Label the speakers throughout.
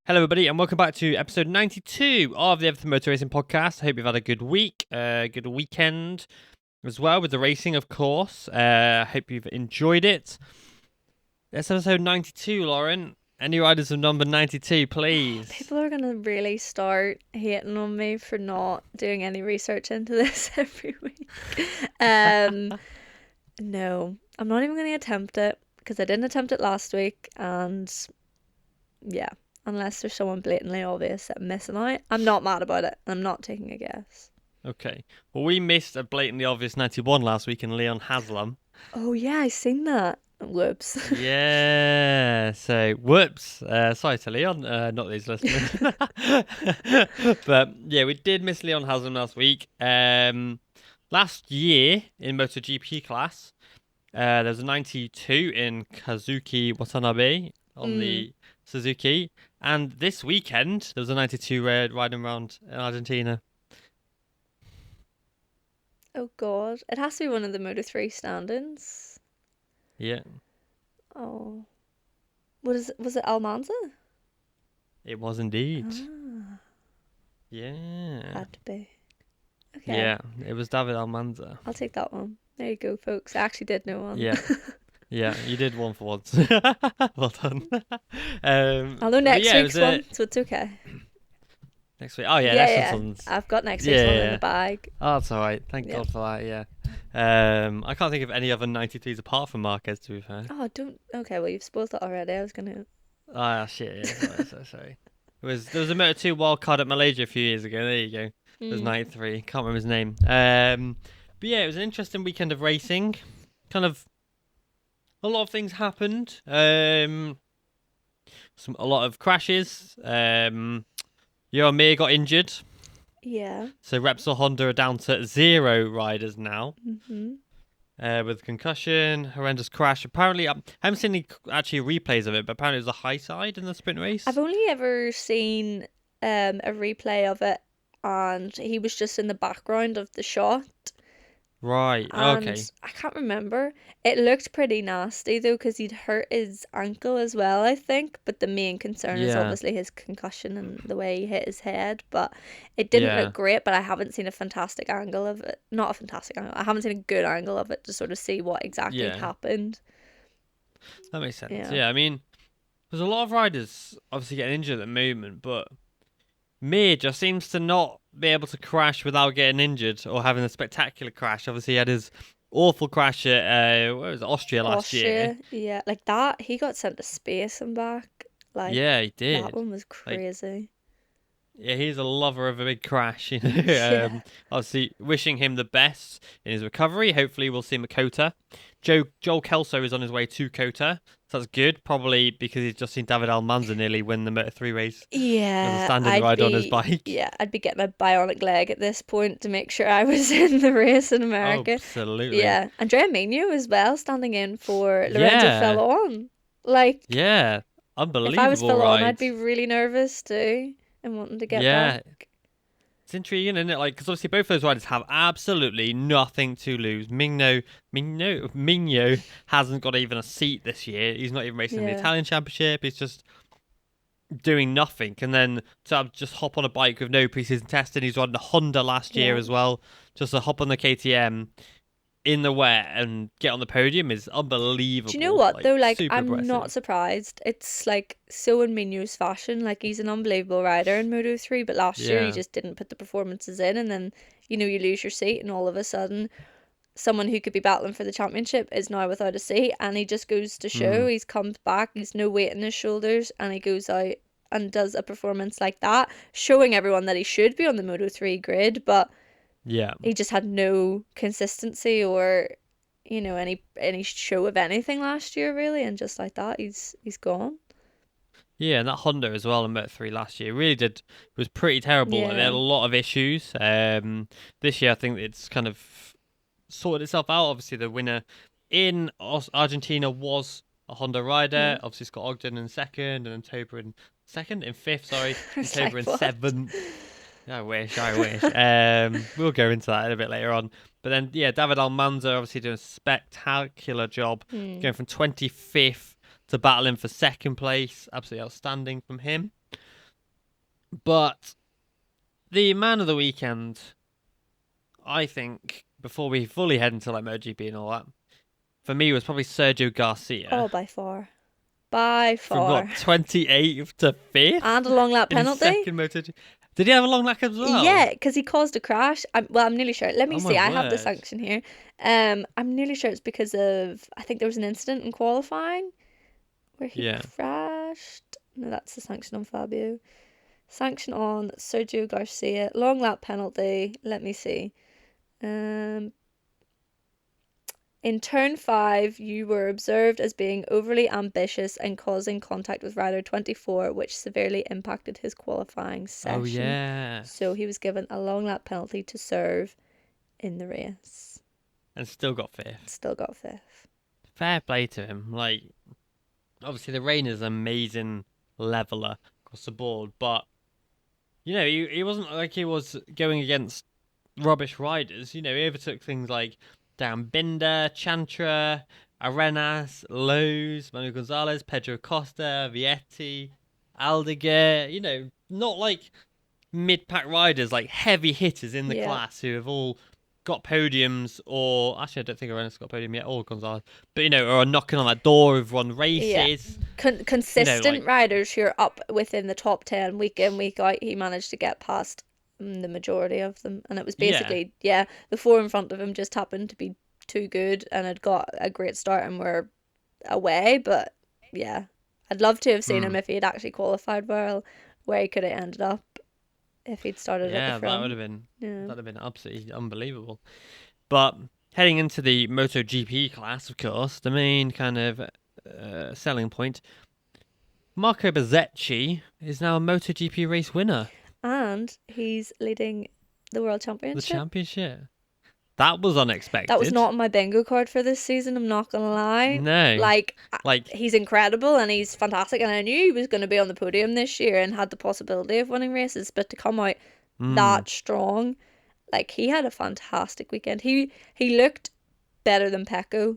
Speaker 1: Hello, everybody, and welcome back to episode 92 of the Everything Motor Racing podcast. I hope you've had a good week, good weekend as well with the racing, of course. I hope you've enjoyed it. That's episode 92, Lauren. Any riders of number 92, please?
Speaker 2: People are going to really start hating on me for not doing any research into this every week. No, I'm not even going to attempt it because I didn't attempt it last week. And yeah, unless there's someone blatantly obvious that I'm missing out, I'm not mad about it. I'm not taking a guess.
Speaker 1: Okay. Well, we missed a blatantly obvious 91 last week in Leon Haslam.
Speaker 2: Oh, yeah, I seen that. Whoops.
Speaker 1: Yeah, so whoops. Sorry to Leon, not these listeners. But yeah, we did miss Leon Haslam last week. Last year in MotoGP class, there was a 92 in Kazuki Watanabe on the Suzuki. And this weekend, there was a 92 riding around in Argentina.
Speaker 2: Oh, God. It has to be one of the Moto2 stand-ins.
Speaker 1: Yeah.
Speaker 2: Oh. Was it Almanza?
Speaker 1: It was indeed.
Speaker 2: Ah,
Speaker 1: Yeah.
Speaker 2: had to be. Okay.
Speaker 1: Yeah, it was David Almanza.
Speaker 2: I'll take that one. There you go, folks. I actually did know one.
Speaker 1: Yeah. Yeah, you did one for once. Well done.
Speaker 2: I'll know next
Speaker 1: yeah,
Speaker 2: week's one, so it's okay.
Speaker 1: Next week. Oh, yeah,
Speaker 2: Yeah,
Speaker 1: next one's...
Speaker 2: I've got next week's one in the bag.
Speaker 1: Oh, that's all right. Thank
Speaker 2: Yeah.
Speaker 1: God for that, yeah. I can't think of any other 93s apart from Marquez, to be fair.
Speaker 2: Oh, don't... Okay, well, you've spoiled it already. I was going to...
Speaker 1: Ah, shit, yeah. Sorry. There was a Moto2 wild card at Malaysia a few years ago. There you go. It was 93. Can't remember his name. But yeah, it was an interesting weekend of racing. Kind of a lot of things happened. A lot of crashes. Johan Mir got injured.
Speaker 2: Yeah.
Speaker 1: So Repsol Honda are down to 0 riders now. With concussion, horrendous crash. Apparently, I haven't seen any actually replays of it, but apparently it was a high side in the sprint race.
Speaker 2: I've only ever seen a replay of it, and he was just in the background of the shot.
Speaker 1: Right,
Speaker 2: And
Speaker 1: okay.
Speaker 2: I can't remember. It looked pretty nasty though, because he'd hurt his ankle as well, I think. But the main concern is
Speaker 1: Yeah.
Speaker 2: obviously his concussion and the way he hit his head. But it didn't
Speaker 1: Yeah.
Speaker 2: look great. But I haven't seen a fantastic angle of it. Not a fantastic angle. I haven't seen a good angle of it to sort of see what exactly
Speaker 1: Yeah.
Speaker 2: happened.
Speaker 1: That makes sense.
Speaker 2: Yeah.
Speaker 1: Yeah, I mean, there's a lot of riders obviously getting injured at the moment, but Mir just seems to not be able to crash without getting injured or having a spectacular crash. Obviously, he had his awful crash at where was it, Austria last year.
Speaker 2: Yeah, like that. He got sent to space and back. Like
Speaker 1: Yeah, he did.
Speaker 2: that one was crazy.
Speaker 1: Yeah, he's a lover of a big crash.
Speaker 2: Yeah.
Speaker 1: Obviously, wishing him the best in his recovery. Hopefully, we'll see him at Kota. Joel Kelso is on his way to Kota, so that's good. Probably because he's just seen David Almanza nearly win the Moto3 race.
Speaker 2: Yeah,
Speaker 1: as a standing ride on his bike.
Speaker 2: Yeah, I'd be getting a bionic leg at this point to make sure I was in the race in America.
Speaker 1: Absolutely.
Speaker 2: Yeah, Andrea Migno as well, standing in for Lorenzo Fellon. Like,
Speaker 1: yeah, unbelievable.
Speaker 2: if I was Fellon,
Speaker 1: ride.
Speaker 2: I'd be really nervous too and wanting to get back.
Speaker 1: It's intriguing, isn't it? Like, because obviously both those riders have absolutely nothing to lose. Migno hasn't got even a seat this year. He's not even racing in the Italian Championship. He's just doing nothing. And then to just hop on a bike with no preseason testing. He's riding a Honda last year as well. Just to hop on the KTM in the wet and get on the podium is unbelievable.
Speaker 2: Do you know what though? Like, I'm
Speaker 1: impressive.
Speaker 2: not surprised. It's like so in Migno's fashion. Like, he's an unbelievable rider in Moto3, but last year he just didn't put the performances in, and then you lose your seat, and all of a sudden, someone who could be battling for the championship is now without a seat, and he just goes to show. He's comes back. He's no weight in his shoulders, and he goes out and does a performance like that, showing everyone that he should be on the Moto3 grid, but.
Speaker 1: Yeah.
Speaker 2: He just had no consistency or, any show of anything last year, really. And just like that, he's gone.
Speaker 1: Yeah, and that Honda as well in Moto3 last year really was pretty terrible.
Speaker 2: Yeah.
Speaker 1: And they had a lot of issues. This year, I think it's kind of sorted itself out. Obviously, the winner in Argentina was a Honda rider.
Speaker 2: Yeah.
Speaker 1: Obviously, Scott Ogden in second, and then Tober in fifth. Sorry, and
Speaker 2: It's
Speaker 1: Tober
Speaker 2: like,
Speaker 1: in
Speaker 2: what?
Speaker 1: seventh. I wish. We'll go into that a bit later on. But then, yeah, David Almanza obviously doing a spectacular job, going from 25th to battling for second place. Absolutely outstanding from him. But the man of the weekend, I think, before we fully head into like MotoGP and all that, for me was probably Sergio
Speaker 2: Oh,
Speaker 1: Garcia
Speaker 2: by far. By
Speaker 1: from
Speaker 2: far.
Speaker 1: what 28th to 5th
Speaker 2: And a long lap
Speaker 1: in his
Speaker 2: penalty.
Speaker 1: second MotoGP. Did he have a long lap as well?
Speaker 2: Yeah, because he caused a crash. I'm nearly sure. Let me
Speaker 1: Oh my
Speaker 2: see. I have the
Speaker 1: word!
Speaker 2: sanction here. I'm nearly sure it's because of, I think there was an incident in qualifying where he
Speaker 1: Yeah.
Speaker 2: crashed. No, that's the sanction on Fabio. Sanction on Sergio Garcia. Long lap penalty. Let me see. Um, in turn 5, you were observed as being overly ambitious and causing contact with rider 24, which severely impacted his qualifying
Speaker 1: Oh
Speaker 2: session.
Speaker 1: yeah.
Speaker 2: So he was given a long lap penalty to serve in the race.
Speaker 1: And still got 5th.
Speaker 2: Still got 5th.
Speaker 1: Fair play to him. Like, obviously the rain is an amazing leveler across the board, but he wasn't like he was going against rubbish riders. He overtook things like Dan Binder, Chantra, Arenas, Lowe's, Manuel Gonzalez, Pedro Costa, Vietti, Aldeguer. Not like mid-pack riders, like heavy hitters in the
Speaker 2: Yeah.
Speaker 1: class who have all got podiums, or actually, I don't think Arenas got a podium yet, or Gonzalez, but are knocking on that door, who've won
Speaker 2: Yeah.
Speaker 1: races.
Speaker 2: Consistent
Speaker 1: Like,
Speaker 2: riders who are up within the top 10 week in, week out. He managed to get past the majority of them. And it was
Speaker 1: yeah,
Speaker 2: basically, the 4 in front of him just happened to be too good and had got a great start and were away. But yeah, I'd love to have seen him if he had actually qualified well, where he could have ended up if he'd started at the
Speaker 1: yeah, that would
Speaker 2: front.
Speaker 1: have been
Speaker 2: Yeah.
Speaker 1: that'd have been absolutely unbelievable. But heading into the MotoGP class, of course, the main kind of selling point, Marco Bezzecchi is now a MotoGP race winner.
Speaker 2: And he's leading the World
Speaker 1: The
Speaker 2: Championship.
Speaker 1: championship. That was unexpected.
Speaker 2: That was not on my bingo card for this season, I'm not gonna lie.
Speaker 1: No.
Speaker 2: Like,
Speaker 1: Like,
Speaker 2: he's incredible and he's fantastic, and I knew he was going to be on the podium this year and had the possibility of winning races, but to come out that strong, like, he had a fantastic weekend. He looked better than Pecco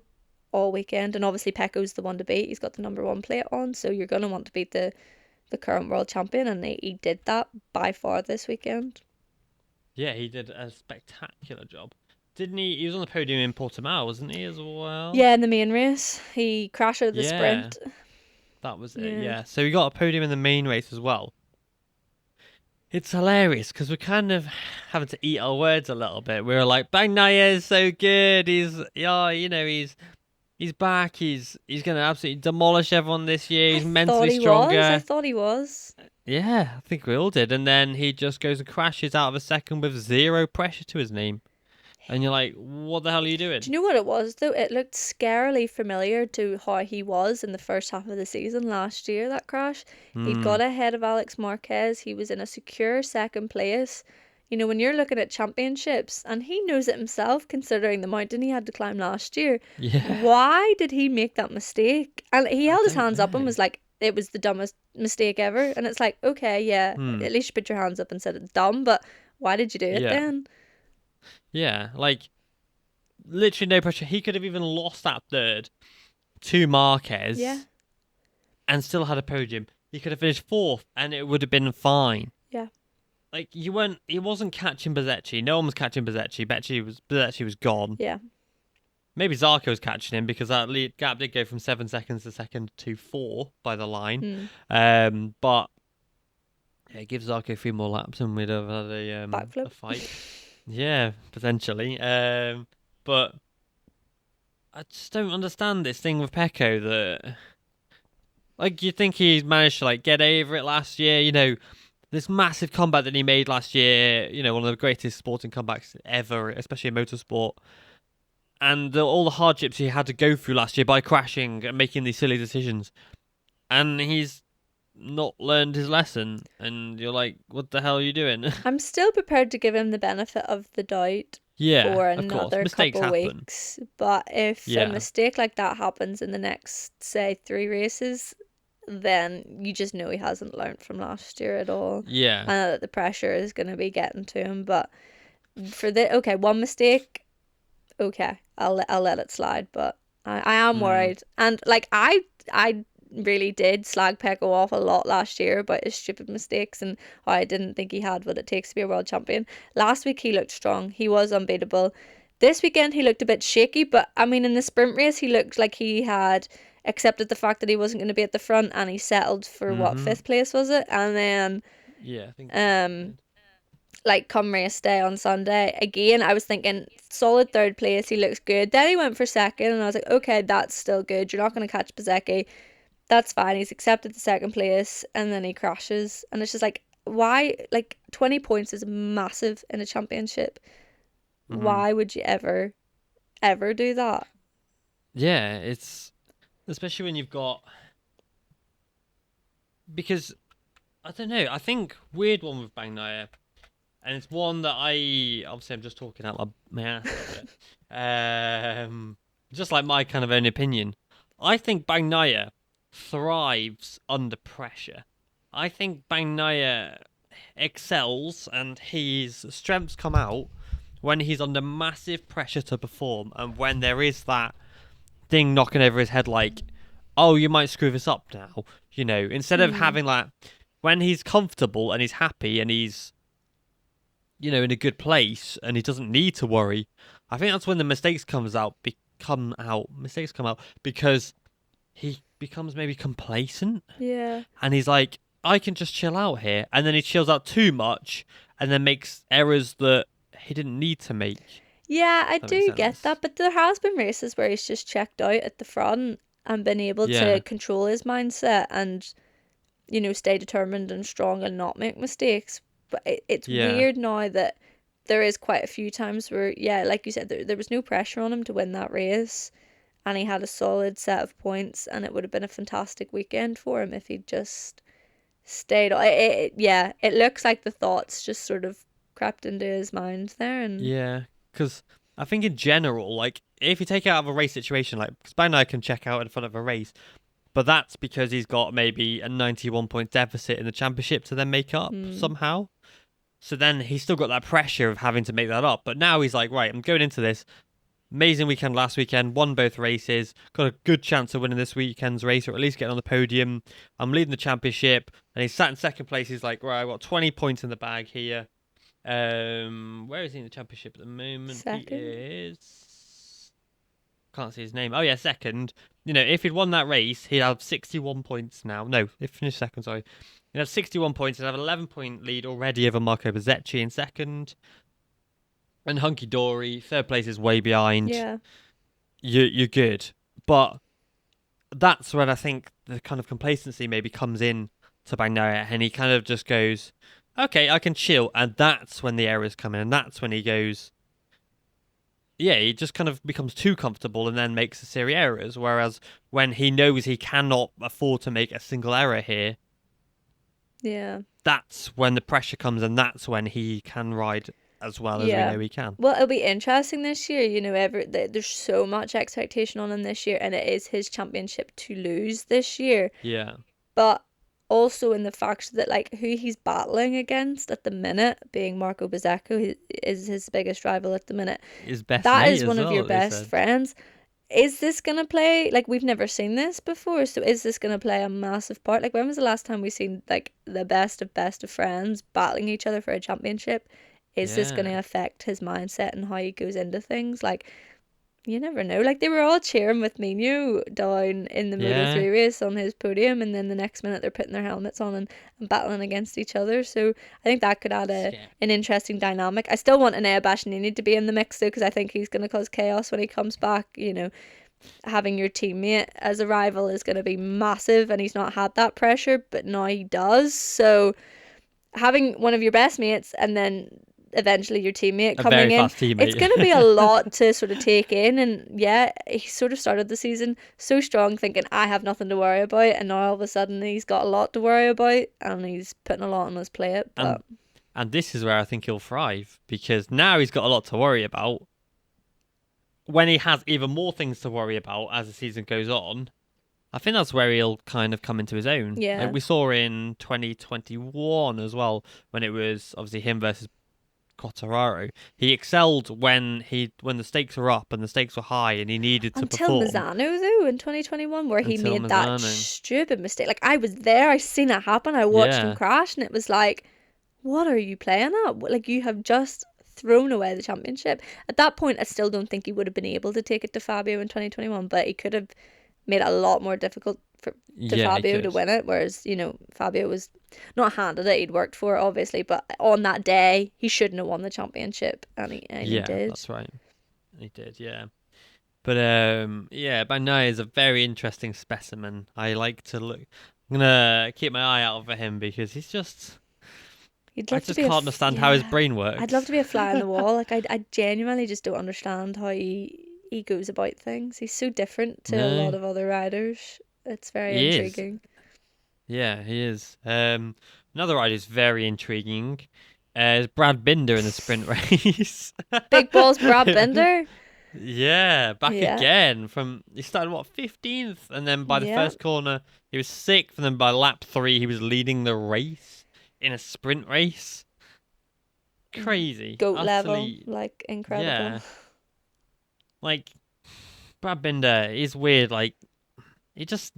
Speaker 2: all weekend, and obviously Pecco's the one to beat. He's got the number 1 plate on, so you're going to want to beat the current world champion, and he did that by far this weekend.
Speaker 1: yeah, he did a spectacular job. Didn't he? He was on the podium in Portimao, wasn't he, as well?
Speaker 2: Yeah, in the main race, he crashed out of the
Speaker 1: Yeah,
Speaker 2: sprint.
Speaker 1: that was
Speaker 2: Yeah.
Speaker 1: it, yeah. So he got a podium in the main race as well. It's hilarious because we're kind of having to eat our words a little bit. We were like, Bagnaia is so good. He's back. He's gonna absolutely demolish everyone this year. He's mentally stronger.
Speaker 2: I thought he was.
Speaker 1: Yeah, I think we all did. And then he just goes and crashes out of a second with zero pressure to his name. And you're like, what the hell are you doing?
Speaker 2: Do you know what it was though? It looked scarily familiar to how he was in the first half of the season last year, that crash. He'd got ahead of Alex Marquez. He was in a secure second place. When you're looking at championships, and he knows it himself considering the mountain he had to climb last year.
Speaker 1: Yeah.
Speaker 2: Why did he make that mistake? And he held his
Speaker 1: don't
Speaker 2: hands up and
Speaker 1: know.
Speaker 2: was like, it was the dumbest mistake ever. And it's like, okay, yeah, at least you put your hands up and said it's dumb, but why did you do it
Speaker 1: Yeah.
Speaker 2: then?
Speaker 1: Yeah, like literally no pressure. He could have even lost that third to Marquez.
Speaker 2: Yeah.
Speaker 1: And still had a podium. He could have finished 4th and it would have been fine.
Speaker 2: Yeah.
Speaker 1: Like he wasn't catching Bezzecchi. No one was catching Bezzecchi. Bezzecchi was gone.
Speaker 2: Yeah.
Speaker 1: Maybe Zarco was catching him because that lead gap did go from 7 seconds a second to 4 by the line. But yeah, give Zarco a few more laps and we'd have had a
Speaker 2: Backflip.
Speaker 1: fight. Yeah, potentially. But I just don't understand this thing with Pecco that, like, you think he's managed to like get over it last year. This massive comeback that he made last year. One of the greatest sporting comebacks ever, especially in motorsport. And all the hardships he had to go through last year by crashing and making these silly decisions. And he's not learned his lesson. And you're like, what the hell are you doing?
Speaker 2: I'm still prepared to give him the benefit of the doubt
Speaker 1: Yeah,
Speaker 2: for
Speaker 1: of course.
Speaker 2: another
Speaker 1: Mistakes
Speaker 2: couple
Speaker 1: happen.
Speaker 2: weeks. But if a
Speaker 1: Yeah.
Speaker 2: mistake like that happens in the next, say, 3 races, then you just know he hasn't learnt from last year at all.
Speaker 1: Yeah.
Speaker 2: And that the pressure is going to be getting to him. But for one mistake, okay, I'll let it slide. But I am worried. And like I really did slag Pecco off a lot last year about his stupid mistakes and how I didn't think he had what it takes to be a world champion. Last week he looked strong. He was unbeatable. This weekend he looked a bit shaky, but I mean in the sprint race he looked like he had accepted the fact that he wasn't going to be at the front, and he settled for what, fifth place was it? And then
Speaker 1: Yeah, I think
Speaker 2: like come race day on Sunday, again I was thinking solid third place, he looks good. Then he went for second and I was like, okay, that's still good. You're not going to catch Bezzecchi. That's fine. He's accepted the second place, and then he crashes, and it's just like, why? Like 20 points is massive in a championship. Why would you ever do that?
Speaker 1: Yeah, it's especially when you've got, because I don't know. I think weird one with Bagnaia, and it's one that I'm just talking out my ass a bit. Just like my kind of own opinion. I think Bagnaia thrives under pressure. I think Bagnaia excels, and his strengths come out when he's under massive pressure to perform, and when there is that thing knocking over his head, like, oh, you might screw this up now. Instead of having like, when he's comfortable and he's happy and he's, in a good place and he doesn't need to worry, I think that's when the mistakes come out because he becomes maybe complacent.
Speaker 2: Yeah.
Speaker 1: And he's like, I can just chill out here. And then he chills out too much and then makes errors that he didn't need to make.
Speaker 2: Yeah, I do get that, but there has been races where he's just checked out at the front and been able to control his mindset and, stay determined and strong and not make mistakes. But it's weird now that there is quite a few times where, like you said, there was no pressure on him to win that race, and he had a solid set of points, and it would have been a fantastic weekend for him if he'd just stayed. It looks like the thoughts just sort of crept into his mind there, and
Speaker 1: because I think in general, like, if you take it out of a race situation, like, because Bagnaia can check out in front of a race, but that's because he's got maybe a 91 point deficit in the championship to then make up somehow. So then he's still got that pressure of having to make that up. But now he's like, right, I'm going into this amazing weekend last weekend, won both races, got a good chance of winning this weekend's race, or at least getting on the podium. I'm leading the championship, and he's sat in second place. He's like, right, I've got 20 points in the bag here. Where is he in the championship at the moment?
Speaker 2: Second.
Speaker 1: He is... Can't see his name. Oh yeah, second. If he'd won that race, he'd have 61 points now. No, he finished second, sorry. He'd have 61 points. He'd have an 11-point lead already over Marco Bezzecchi in second. And Hunky Dory, third place is way behind.
Speaker 2: Yeah.
Speaker 1: You're good. But that's when I think the kind of complacency maybe comes in to Bagnaia, and he kind of just goes, okay, I can chill. And that's when the errors come in, and that's when he goes, he just kind of becomes too comfortable and then makes a series of errors. Whereas when he knows he cannot afford to make a single error here, that's when the pressure comes, and that's when he can ride as well as we know he can.
Speaker 2: Well, it'll be interesting this year. There's so much expectation on him this year, and it is his championship to lose this year.
Speaker 1: Yeah.
Speaker 2: But also in the fact that, like, who he's battling against at the minute, being Marco Bezzecchi, who is his biggest rival at the minute.
Speaker 1: His best
Speaker 2: that
Speaker 1: mate
Speaker 2: is one of your best friends. Is this going to play, like, we've never seen this before, so is this going to play a massive part? Like, when was the last time we seen, like, the best of friends battling each other for a championship? Is this going to affect his mindset and how he goes into things? Like, you never know. Like, they were all cheering with Mino down in the Moto2 race on his podium, and then the next minute they're putting their helmets on and battling against each other. So I think that could add an interesting dynamic. I still want Enea Bastianini to be in the mix, though, because I think he's going to cause chaos when he comes back. Having your teammate as a rival is going to be massive, and he's not had that pressure, but now he does. So having one of your best mates and then eventually your teammate coming in, it's going to be a lot to sort of take in. And he sort of started the season so strong, thinking I have nothing to worry about, and now all of a sudden he's got a lot to worry about, and he's putting a lot on his plate.
Speaker 1: And this is where I think he'll thrive, because now he's got a lot to worry about. When he has even more things to worry about as the season goes on, I think that's where he'll kind of come into his own.
Speaker 2: Yeah.
Speaker 1: Like we saw in 2021 as well, when it was obviously him versus Quartararo. He excelled when the stakes were up and the stakes were high and he needed to
Speaker 2: Until
Speaker 1: perform.
Speaker 2: Misano, though, in 2021, where he
Speaker 1: Until
Speaker 2: made that
Speaker 1: Misano.
Speaker 2: stupid mistake. Like, I was there, I seen it happen, I watched him
Speaker 1: Yeah.
Speaker 2: crash, and it was like, what are you playing at? Like, you have just thrown away the championship. At that point, I still don't think he would have been able to take it to Fabio in 2021, but he could have made it a lot more difficult to
Speaker 1: Yeah, he
Speaker 2: Fabio to
Speaker 1: could.
Speaker 2: win it, whereas, Fabio was not handed it, he'd worked for it, obviously, but on that day, he shouldn't have won the championship, and he
Speaker 1: Yeah,
Speaker 2: did.
Speaker 1: that's right. He did, yeah. But yeah, Bagnaia is a very interesting specimen. I like to look. I'm gonna keep my eye out for him because he's just.
Speaker 2: You'd
Speaker 1: I
Speaker 2: love to
Speaker 1: just
Speaker 2: be
Speaker 1: can't understand how his brain
Speaker 2: I'd love
Speaker 1: works.
Speaker 2: to be a fly on the wall. Like I genuinely just don't understand how he goes about things. He's so different to a lot
Speaker 1: No,
Speaker 2: of other riders. It's very
Speaker 1: he is.
Speaker 2: intriguing.
Speaker 1: Yeah, he is. Another rider who's very intriguing is Brad Binder in the sprint race.
Speaker 2: Big balls, Brad Bender.
Speaker 1: Yeah, back
Speaker 2: Yeah,
Speaker 1: again. He started 15th, and then by the
Speaker 2: yeah.
Speaker 1: first corner he was 6th, and then by lap 3 he was leading the race in a sprint race. Crazy,
Speaker 2: Goat level,
Speaker 1: utterly.
Speaker 2: like incredible.
Speaker 1: Yeah, like Brad Binder is weird. Like he just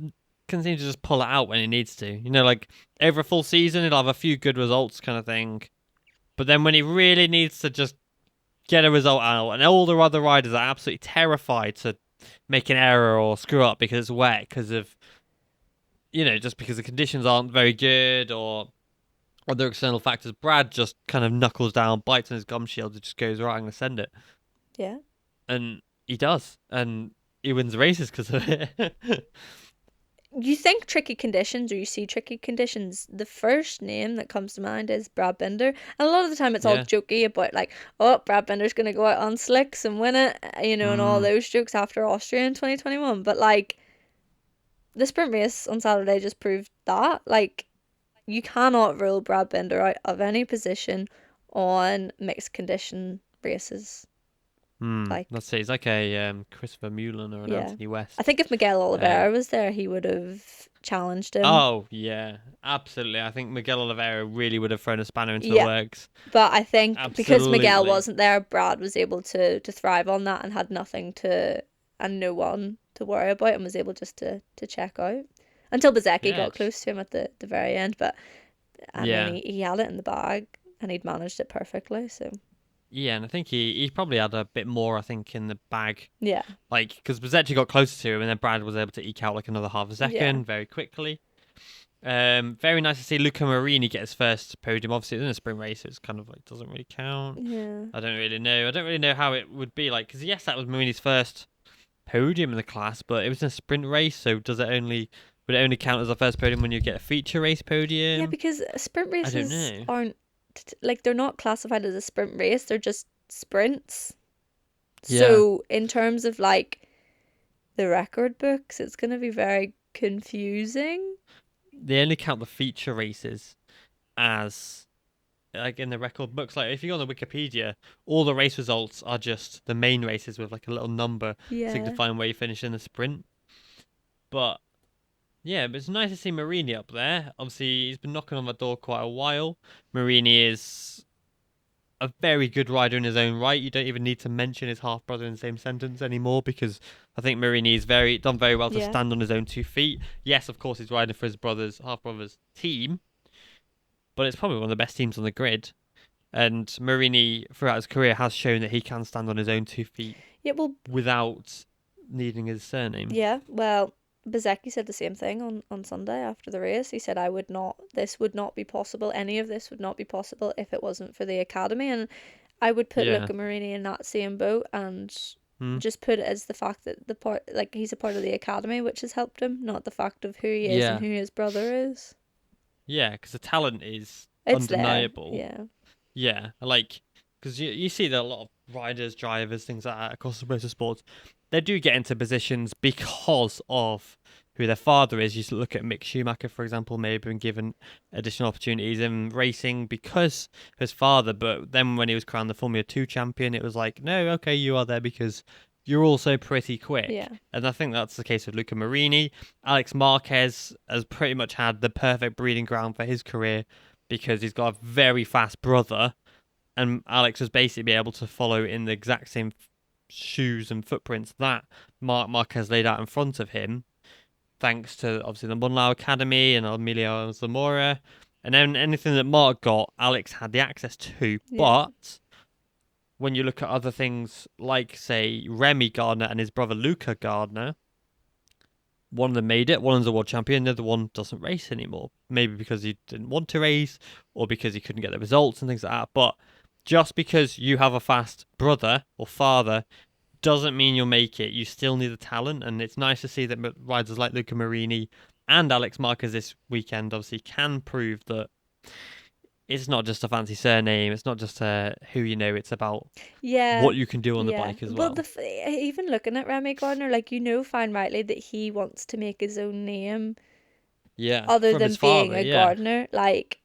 Speaker 1: can seem to just pull it out when he needs to. Like over a full season, he'll have a few good results, kind of thing. But then when he really needs to just get a result out, and all the other riders are absolutely terrified to make an error or screw up because it's wet, because of just because the conditions aren't very good or other external factors. Brad just kind of knuckles down, bites on his gum shield, and just goes, right, I'm going to send it.
Speaker 2: Yeah.
Speaker 1: And he does. And he wins races because of it.
Speaker 2: You think tricky conditions, or you see tricky conditions, the first name that comes to mind is Brad Binder. And a lot of the time it's all
Speaker 1: Yeah.
Speaker 2: jokey about like, oh, Brad Binder's going to go out on slicks and win it, and all those jokes after Austria in 2021. But like, the sprint race on Saturday just proved that. Like, you cannot rule Brad Binder out of any position on mixed condition races. Like,
Speaker 1: Let's see. It's like a Christopher Mullen or an
Speaker 2: yeah.
Speaker 1: Anthony West.
Speaker 2: I think if Miguel Oliveira was there, he would have challenged him.
Speaker 1: Oh, yeah. Absolutely. I think Miguel Oliveira really would have thrown a spanner into the
Speaker 2: Yeah.
Speaker 1: works.
Speaker 2: But I think because Miguel
Speaker 1: Absolutely.
Speaker 2: wasn't there, Brad was able to thrive on that and had nothing and no one to worry about, and was able just to check out. Until Bezzecchi
Speaker 1: Yeah.
Speaker 2: got close to him at the very end. But I
Speaker 1: Yeah.
Speaker 2: mean, he had it in the bag and he'd managed it perfectly. So
Speaker 1: Yeah, and I think he probably had a bit more, I think, in the bag.
Speaker 2: yeah.
Speaker 1: Like, because Bezzecchi got closer to him, and then Brad was able to eke out like another half a second very quickly. Very nice to see Luca Marini get his first podium. Obviously, it's in a sprint race, so it's kind of like doesn't really count.
Speaker 2: Yeah.
Speaker 1: I don't really know how it would be like, because yes, that was Marini's first podium in the class, but it was in a sprint race, so would it only count as a first podium when you get a feature race podium?
Speaker 2: Yeah, because sprint races
Speaker 1: know.
Speaker 2: aren't like, they're not classified as a sprint race, they're just sprints.
Speaker 1: Yeah.
Speaker 2: So in terms of like the record books, it's going to be very confusing.
Speaker 1: They only count the feature races as like in the record books. Like if you go on the Wikipedia, all the race results are just the main races with like a little number
Speaker 2: Yeah.
Speaker 1: signifying where you finish in the sprint. But yeah, but it's nice to see Marini up there. Obviously, he's been knocking on the door quite a while. Marini is a very good rider in his own right. You don't even need to mention his half brother in the same sentence anymore, because I think Marini is done very well to stand on his own 2 feet. Yes, of course, he's riding for his half brother's team, but it's probably one of the best teams on the grid. And Marini, throughout his career, has shown that he can stand on his own 2 feet.
Speaker 2: Yeah, well,
Speaker 1: without needing his surname.
Speaker 2: Yeah, well, Bezzecchi said the same thing on Sunday after the race. He said, this would not be possible, any of this would not be possible if it wasn't for the academy. And I would put Luca Marini in that same boat, and just put it as the fact that he's a part of the academy, which has helped him, not the fact of who he is and who his brother is.
Speaker 1: Yeah, because the talent is
Speaker 2: It's
Speaker 1: undeniable.
Speaker 2: there.
Speaker 1: Yeah, like, because you see that a lot of riders, drivers, things like that across the motorsports, they do get into positions because of who their father is. You look at Mick Schumacher, for example, maybe been given additional opportunities in racing because of his father. But then when he was crowned the Formula 2 champion, it was like, no, okay, you are there because you're also pretty quick.
Speaker 2: Yeah.
Speaker 1: And I think that's the case with Luca Marini. Alex Marquez has pretty much had the perfect breeding ground for his career because he's got a very fast brother and Alex was basically be able to follow in the exact same shoes and footprints that Marc Marquez laid out in front of him, thanks to obviously the Munlau Academy and Emilio Zamora. And then anything that Mark got, Alex had the access to.
Speaker 2: Yeah.
Speaker 1: But when you look at other things like, say, Remy Gardner and his brother Luca Gardner, one of them made it, one of them's a world champion, the other one doesn't race anymore. Maybe because he didn't want to race, or because he couldn't get the results and things like that. But just because you have a fast brother or father doesn't mean you'll make it. You still need the talent, and it's nice to see that riders like Luca Marini and Alex Marquez this weekend obviously can prove that it's not just a fancy surname. It's not just who you know. It's about what you can do on the bike as well.
Speaker 2: Even looking at Remy Gardner, like, fine rightly that he wants to make his own name.
Speaker 1: Yeah,
Speaker 2: Other
Speaker 1: from
Speaker 2: than
Speaker 1: his
Speaker 2: being
Speaker 1: father,
Speaker 2: a gardener, like,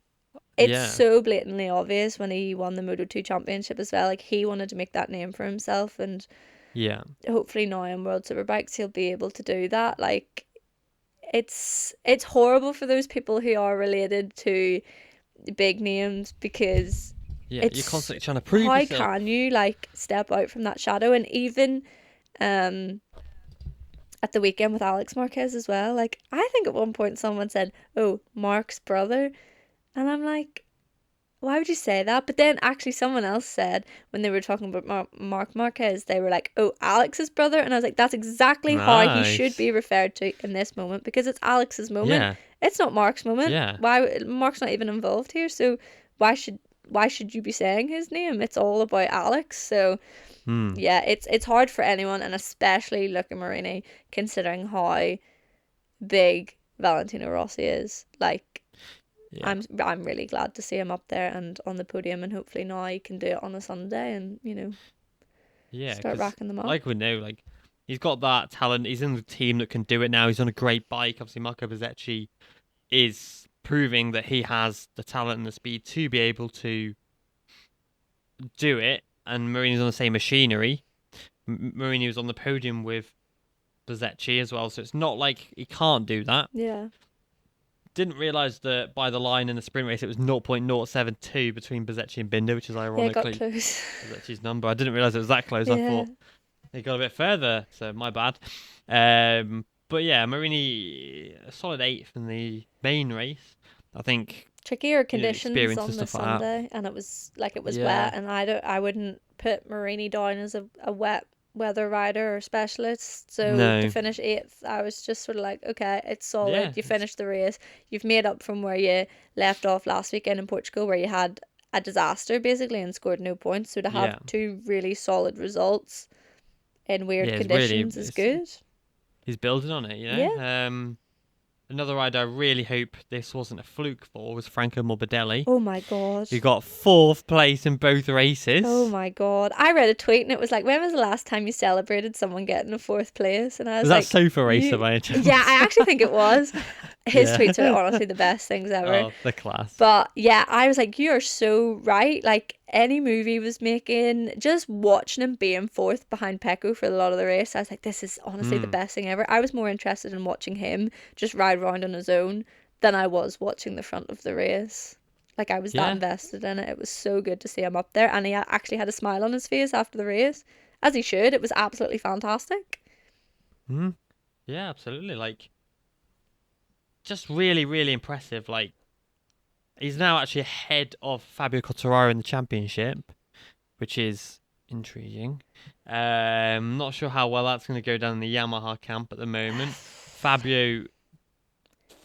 Speaker 2: it's so blatantly obvious when he won the Moto2 championship as well. Like, he wanted to make that name for himself, and hopefully now in World Superbikes he'll be able to do that. Like, it's horrible for those people who are related to big names, because
Speaker 1: you're constantly trying to prove yourself.
Speaker 2: How can you, like, step out from that shadow? And even at the weekend with Alex Marquez as well, like, I think at one point someone said, "Oh, Mark's brother," and I'm like, why would you say that? But then actually someone else said, when they were talking about Marc Marquez, they were like, "Oh, Alex's brother," and I was like, that's exactly how he should be referred to in this moment, because it's Alex's moment. It's not Mark's moment. Why? Mark's not even involved here, so why should you be saying his name? It's all about Alex. So yeah, it's hard for anyone, and especially Luca Marini, considering how big Valentino Rossi is. Like, I'm really glad to see him up there and on the podium, and hopefully now he can do it on a Sunday and start racking them up.
Speaker 1: Like, we know, like, he's got that talent. He's in the team that can do it now. He's on a great bike. Obviously, Marco Bezzecchi is proving that he has the talent and the speed to be able to do it. And Marini's on the same machinery. Marini was on the podium with Bezzecchi as well, so it's not like he can't do that.
Speaker 2: Yeah.
Speaker 1: Didn't realise that by the line in the sprint race it was 0.072 between Bezzecchi and Binder, which is ironically
Speaker 2: got close.
Speaker 1: Bezzecchi's number. I didn't realise it was that close. I thought they got a bit further, so my bad. But yeah, Marini, a solid 8th in the main race. I think
Speaker 2: trickier conditions on the Sunday, and it was wet, and I wouldn't put Marini down as a wet weather rider or specialist. So to finish 8th, I was just sort of like, okay, it's solid. You finished the race. You've made up from where you left off last weekend in Portugal, where you had a disaster basically and scored no points. So to have 2 really solid results in weird conditions is good.
Speaker 1: He's building on it,
Speaker 2: Yeah.
Speaker 1: Another rider I really hope this wasn't a fluke for was Franco Morbidelli.
Speaker 2: Oh my god.
Speaker 1: He got 4th place in both races.
Speaker 2: Oh my god. I read a tweet and it was like, when was the last time you celebrated someone getting a 4th place? And I was like,
Speaker 1: that Sofa Racer by any chance?
Speaker 2: Yeah, I actually think it was. His tweets are honestly the best things ever.
Speaker 1: Oh, the class.
Speaker 2: But yeah, I was like, you are so right. Like, any movie was making, just watching him being 4th behind Pecco for a lot of the race, I was like, this is honestly the best thing ever. I was more interested in watching him just ride around on his own than I was watching the front of the race. Like, I was that invested in it. It was so good to see him up there, and he actually had a smile on his face after the race, as he should. It was absolutely fantastic.
Speaker 1: Yeah, absolutely. Like, just really, really impressive. Like, he's now actually ahead of Fabio Quartararo in the championship, which is intriguing. Not sure how well that's going to go down in the Yamaha camp at the moment. Fabio,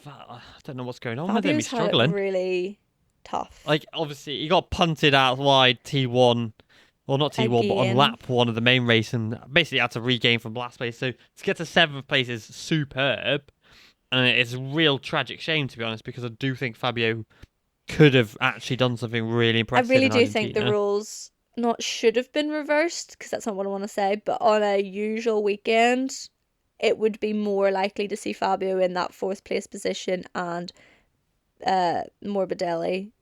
Speaker 1: I don't know what's going on with him. He's struggling.
Speaker 2: Had it really tough.
Speaker 1: Like, obviously, he got punted out wide T1. Well, not T1, but on lap 1 of the main race, and basically had to regain from last place. So to get to 7th place is superb. And it's a real tragic shame, to be honest, because I do think Fabio could have actually done something really impressive.
Speaker 2: I really do think the rules not should have been reversed, because that's not what I want to say, but on a usual weekend, it would be more likely to see Fabio in that 4th place position and Morbidelli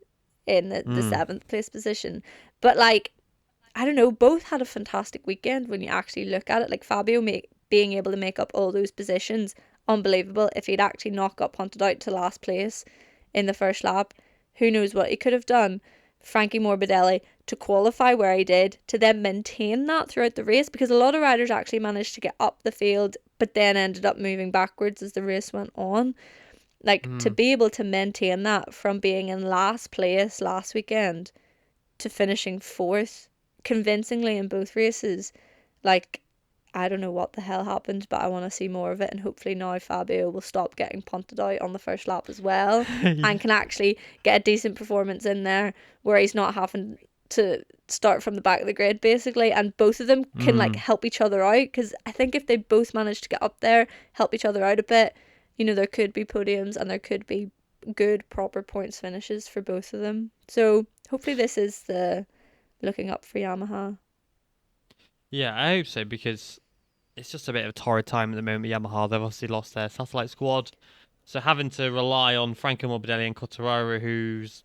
Speaker 2: in the 7th place position. But, like, I don't know, both had a fantastic weekend when you actually look at it. Like, Fabio being able to make up all those positions, unbelievable. If he'd actually not got punted out to last place in the first lap, who knows what he could have done. Frankie Morbidelli to qualify where he did, to then maintain that throughout the race, because a lot of riders actually managed to get up the field but then ended up moving backwards as the race went on. Like, to be able to maintain that from being in last place last weekend to finishing fourth convincingly in both races, like, I don't know what the hell happened, but I want to see more of it, and hopefully now Fabio will stop getting punted out on the first lap as well and can actually get a decent performance in there where he's not having to start from the back of the grid basically, and both of them can like help each other out, because I think if they both manage to get up there, help each other out a bit, you know, there could be podiums and there could be good proper points finishes for both of them. So hopefully this is the looking up for Yamaha.
Speaker 1: Yeah, I hope so, because it's just a bit of a torrid time at the moment. Yamaha, they've obviously lost their satellite squad, so having to rely on Franco Morbidelli and Quartararo, who's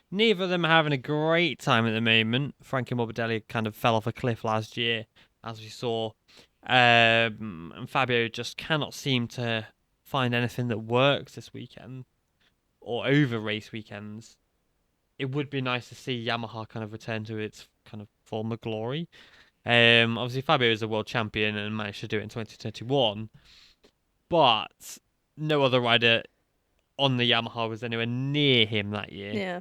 Speaker 1: neither of them are having a great time at the moment. Franco Morbidelli kind of fell off a cliff last year, as we saw, and Fabio just cannot seem to find anything that works this weekend or over race weekends. It would be nice to see Yamaha kind of return to its kind of former glory. Obviously Fabio is a world champion and managed to do it in 2021, but no other rider on the Yamaha was anywhere near him that year.
Speaker 2: Yeah.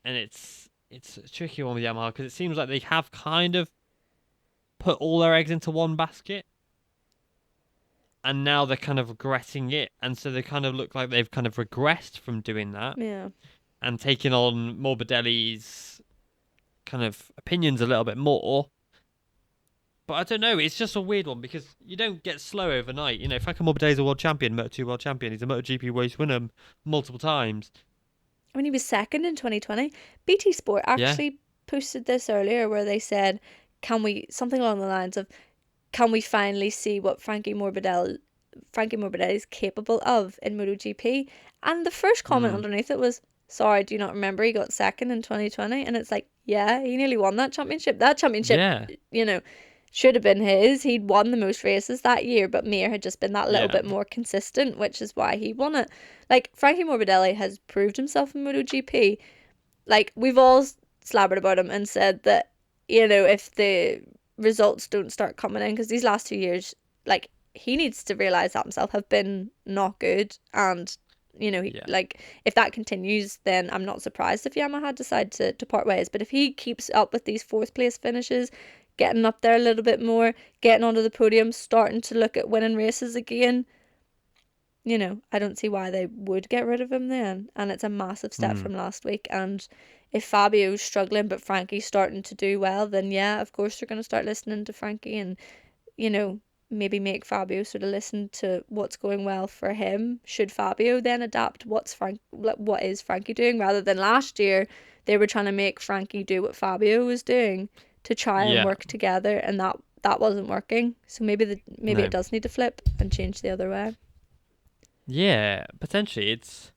Speaker 1: And it's a tricky one with Yamaha, because it seems like they have kind of put all their eggs into one basket, and now they're kind of regretting it, and so they kind of look like they've kind of regressed from doing that.
Speaker 2: Yeah.
Speaker 1: And taking on Morbidelli's kind of opinions a little bit more. But I don't know, it's just a weird one, because you don't get slow overnight. You know, Franco Morbidelli's a world champion, Moto2 world champion. He's a MotoGP race winner multiple times.
Speaker 2: I mean, he was second in 2020. BT Sport actually posted this earlier where they said, can we, something along the lines of, can we finally see what Frankie Morbidelli is capable of in MotoGP? And the first comment underneath it was, sorry, do you not remember he got second in 2020? And it's like, yeah, he nearly won that championship. That championship, you know, should have been his. He'd won the most races that year, but Mir had just been that little bit more consistent, which is why he won it. Like, Frankie Morbidelli has proved himself in MotoGP. Like, we've all slabbered about him and said that, you know, if the results don't start coming in, because these last 2 years, like, he needs to realise that himself, have been not good, and you know, like, if that continues, then I'm not surprised if Yamaha decide to part ways. But if he keeps up with these fourth place finishes, getting up there a little bit more, getting onto the podium, starting to look at winning races again, you know, I don't see why they would get rid of him then. And it's a massive step from last week. And if Fabio's struggling but Frankie's starting to do well, then yeah, of course they're going to start listening to Frankie, and, you know, maybe make Fabio sort of listen to what's going well for him. Should Fabio then adapt what is Frankie doing, rather than last year they were trying to make Frankie do what Fabio was doing to try and work together, and that wasn't working. So maybe it does need to flip and change the other way.
Speaker 1: Yeah, potentially. It's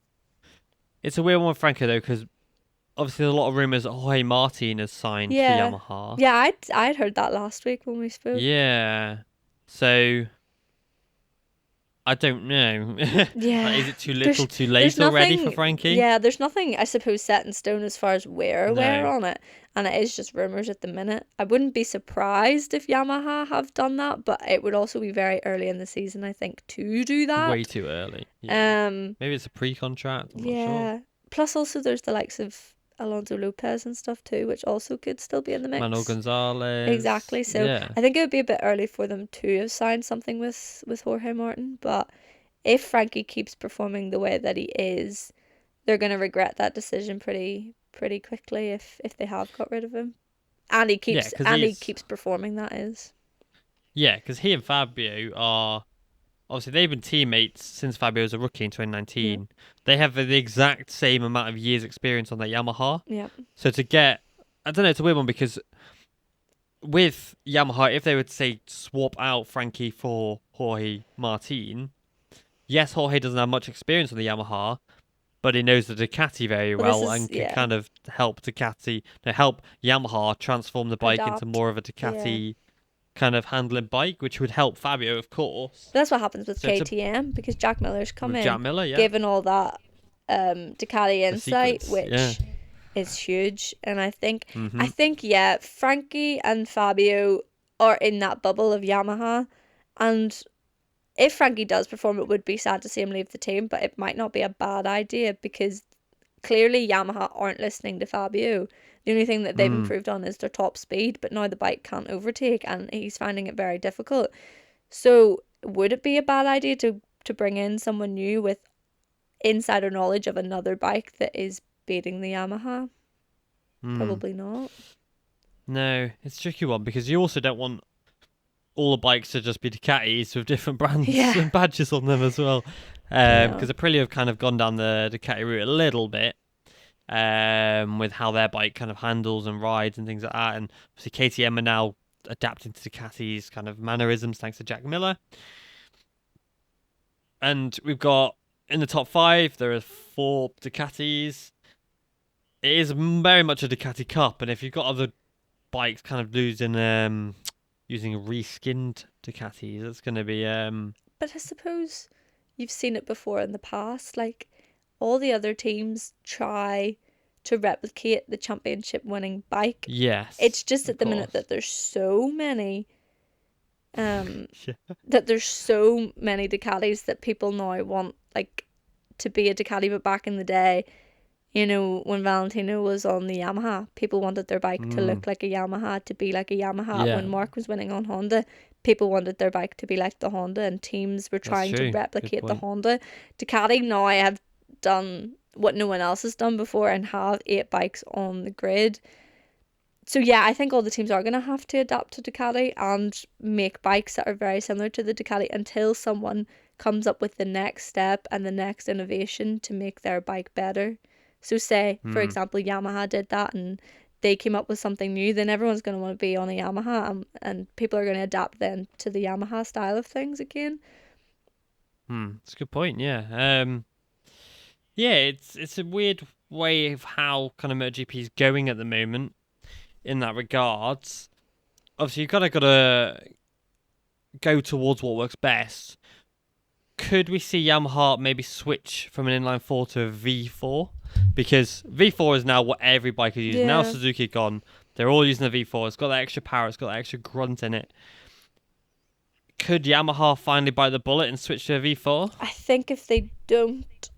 Speaker 1: a weird one with Franco though, because obviously there's a lot of rumours that Jorge Martin has signed for Yamaha.
Speaker 2: Yeah, I'd heard that last week when we spoke.
Speaker 1: Yeah. So I don't know.
Speaker 2: Yeah.
Speaker 1: Like, is it too little, too late already for Frankie?
Speaker 2: Yeah, there's nothing, I suppose, set in stone as far as we're aware on it. And it is just rumours at the minute. I wouldn't be surprised if Yamaha have done that, but it would also be very early in the season, I think, to do that.
Speaker 1: Way too early. Yeah. Maybe it's a pre-contract. I'm not sure.
Speaker 2: Plus also there's the likes of Alonso Lopez and stuff too, which also could still be in the mix.
Speaker 1: Manuel Gonzalez.
Speaker 2: Exactly. So I think it would be a bit early for them to have signed something with Jorge Martin. But if Frankie keeps performing the way that he is, they're going to regret that decision pretty quickly if they have got rid of him. And he keeps performing, that is. Yeah,
Speaker 1: because he and Fabio are... Obviously, they've been teammates since Fabio was a rookie in 2019. Yeah. They have the exact same amount of years' experience on that Yamaha.
Speaker 2: Yeah.
Speaker 1: So to get... I don't know, it's a weird one, because with Yamaha, if they would, say, swap out Frankie for Jorge Martin, yes, Jorge doesn't have much experience on the Yamaha, but he knows the Ducati very well and can kind of help help Yamaha transform the bike into more of a Ducati... kind of handling bike, which would help Fabio, of course.
Speaker 2: That's what happens with KTM, because Jack Miller's come in,
Speaker 1: Jack Miller,
Speaker 2: given all that Ducati insight, which is huge. And I
Speaker 1: Mm-hmm.
Speaker 2: think, yeah, Frankie and Fabio are in that bubble of Yamaha. And if Frankie does perform, it would be sad to see him leave the team, but it might not be a bad idea because clearly Yamaha aren't listening to Fabio. The only thing that they've
Speaker 1: Mm.
Speaker 2: improved on is their top speed, but now the bike can't overtake and he's finding it very difficult. So would it be a bad idea to bring in someone new with insider knowledge of another bike that is beating the Yamaha?
Speaker 1: Mm.
Speaker 2: Probably not.
Speaker 1: No, it's a tricky one because you also don't want all the bikes to just be Ducatis with different brands
Speaker 2: Yeah,
Speaker 1: and badges on them as well.
Speaker 2: I
Speaker 1: Because
Speaker 2: know.
Speaker 1: Aprilia have kind of gone down the Ducati route a little bit, with how their bike kind of handles and rides and things like that. And obviously KTM are now adapting to Ducati's kind of mannerisms thanks to Jack Miller. And we've got in the top 5 there are 4 Ducatis. It is very much a Ducati Cup, and if you've got other bikes kind of using reskinned Ducatis, it's going to be
Speaker 2: But I suppose you've seen it before in the past. Like all the other teams try to replicate the championship winning bike.
Speaker 1: yes,
Speaker 2: It's just
Speaker 1: of
Speaker 2: at the minute
Speaker 1: course.
Speaker 2: that there's so many
Speaker 1: Yeah.
Speaker 2: Ducatis that people now want like to be a Ducati. But back in the day, you know, when Valentino was on the Yamaha, people wanted their bike to
Speaker 1: Mm,
Speaker 2: look like a Yamaha, to be like a Yamaha.
Speaker 1: yeah,
Speaker 2: When Mark was winning on Honda, people wanted their bike to be like the Honda, and teams were
Speaker 1: that's
Speaker 2: trying to
Speaker 1: true. Good
Speaker 2: replicate the
Speaker 1: point.
Speaker 2: Honda. Ducati now have done what no one else has done before and have 8 bikes on the grid. So yeah, I think all the teams are going to have to adapt to Ducati and make bikes that are very similar to the Ducati until someone comes up with the next step and the next innovation to make their bike better. So say, for
Speaker 1: Mm,
Speaker 2: example, Yamaha did that and they came up with something new, then everyone's going to want to be on a Yamaha, and people are going to adapt then to the Yamaha style of things again.
Speaker 1: it's a good point. Yeah. Yeah, it's a weird way of how kind of MotoGP is going at the moment in that regards. Obviously, you gotta go towards what works best. Could we see Yamaha maybe switch from an inline 4 to a V4? Because V4 is now what every bike is using. Now
Speaker 2: Yeah.
Speaker 1: Suzuki gone, they're all using the V4. It's got that extra power, it's got that extra grunt in it. Could Yamaha finally bite the bullet and switch to a V4?
Speaker 2: I think if they don't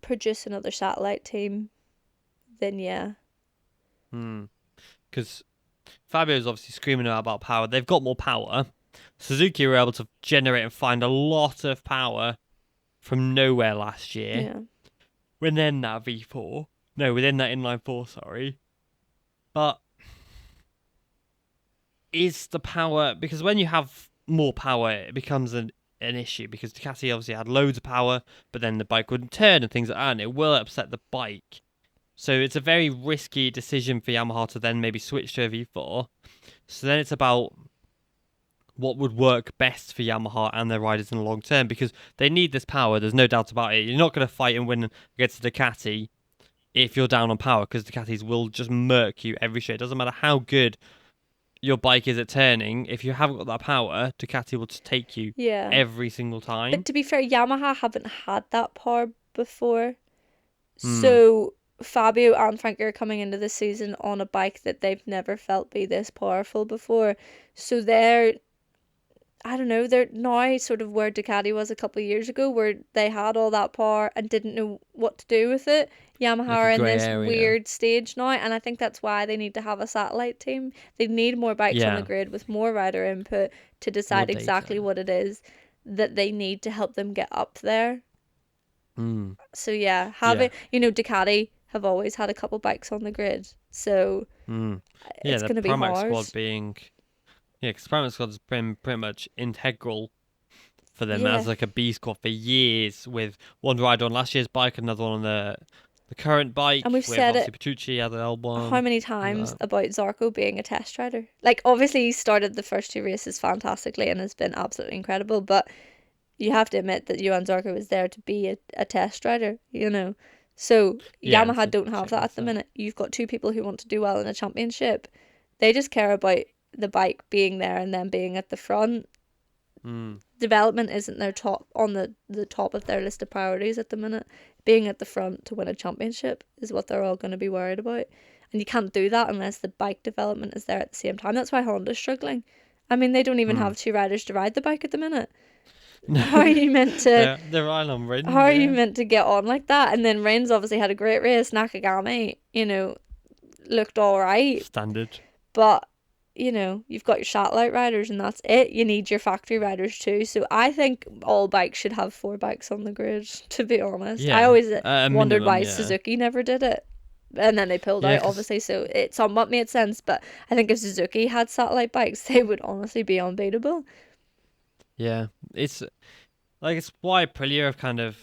Speaker 2: produce another satellite team, then yeah.
Speaker 1: Because Fabio's obviously screaming about power. They've got more power. Suzuki were able to generate and find a lot of power from nowhere last year.
Speaker 2: Yeah.
Speaker 1: Within that V4. No, within that inline 4, sorry. But is the power, because when you have more power it becomes an issue, because Ducati obviously had loads of power but then the bike wouldn't turn and things like that, and it will upset the bike, so it's a very risky decision for Yamaha to then maybe switch to a V4. So then it's about what would work best for Yamaha and their riders in the long term, because they need this power, there's no doubt about it. You're not going to fight and win against Ducati if you're down on power, because Ducatis will just murk you every shit. It doesn't matter how good your bike is at turning, if you haven't got that power, Ducati will just take you
Speaker 2: Yeah.
Speaker 1: every single
Speaker 2: But
Speaker 1: time.
Speaker 2: to be fair, Yamaha haven't had that power before.
Speaker 1: Hmm.
Speaker 2: So Fabio and Frankie are coming into the season on a bike that they've never felt be this powerful before. So they're, I don't know, they're now sort of where Ducati was a couple of years ago, where they had all that power and didn't know what to do with it. Yamaha
Speaker 1: Like a
Speaker 2: are in
Speaker 1: grey
Speaker 2: this
Speaker 1: area.
Speaker 2: weird stage now, and I think that's why they need to have a satellite team. They need more bikes on the
Speaker 1: Yeah.
Speaker 2: grid with more rider input to
Speaker 1: More
Speaker 2: decide exactly
Speaker 1: data.
Speaker 2: what it is that they need to help them get up there.
Speaker 1: Hmm.
Speaker 2: So yeah,
Speaker 1: Yeah.
Speaker 2: having, Ducati have always had a couple bikes on the grid, so
Speaker 1: Hmm. Yeah,
Speaker 2: it's
Speaker 1: the
Speaker 2: gonna be
Speaker 1: Primax
Speaker 2: hard.
Speaker 1: squad being... Yeah, because Primax squad has been pretty much integral for them
Speaker 2: Yeah,
Speaker 1: as like a B squad for years, with one rider on last year's bike, another one on the current
Speaker 2: and
Speaker 1: bike,
Speaker 2: we've
Speaker 1: with
Speaker 2: said
Speaker 1: obviously
Speaker 2: it
Speaker 1: Petrucci had the
Speaker 2: how
Speaker 1: L1.
Speaker 2: many
Speaker 1: Things
Speaker 2: times
Speaker 1: like that.
Speaker 2: about Zarco being a test rider. Like obviously he started the first 2 races fantastically and has been absolutely incredible, but you have to admit that Johan Zarco was there to be a test rider. So
Speaker 1: Yeah, and
Speaker 2: Yamaha
Speaker 1: to
Speaker 2: don't have
Speaker 1: check
Speaker 2: that at
Speaker 1: things
Speaker 2: the
Speaker 1: out.
Speaker 2: minute. You've got 2 people who want to do well in a championship. They just care about the bike being there and them being at the front.
Speaker 1: Hmm.
Speaker 2: Development isn't their top on the top of their list of priorities at the minute. being at the front to win a championship is what they're all going to be worried about. And you can't do that unless the bike development is there at the same time. That's why Honda's struggling. I mean, they don't even have 2 riders to ride the bike at the minute. How are you meant to...
Speaker 1: They're relying on Rins,
Speaker 2: How are you meant to get on like that? And then Rins obviously had a great race. Nakagami, looked all right.
Speaker 1: Standard.
Speaker 2: But, you've got your satellite riders and that's it. You need your factory riders too. So I think all bikes should have 4 bikes on the grid, to be honest.
Speaker 1: Yeah,
Speaker 2: I always
Speaker 1: minimum,
Speaker 2: wondered why Suzuki never did it. And then they pulled out, obviously, so it somewhat made sense. But I think if Suzuki had satellite bikes, they would honestly be unbeatable.
Speaker 1: Yeah, it's why Aprilia have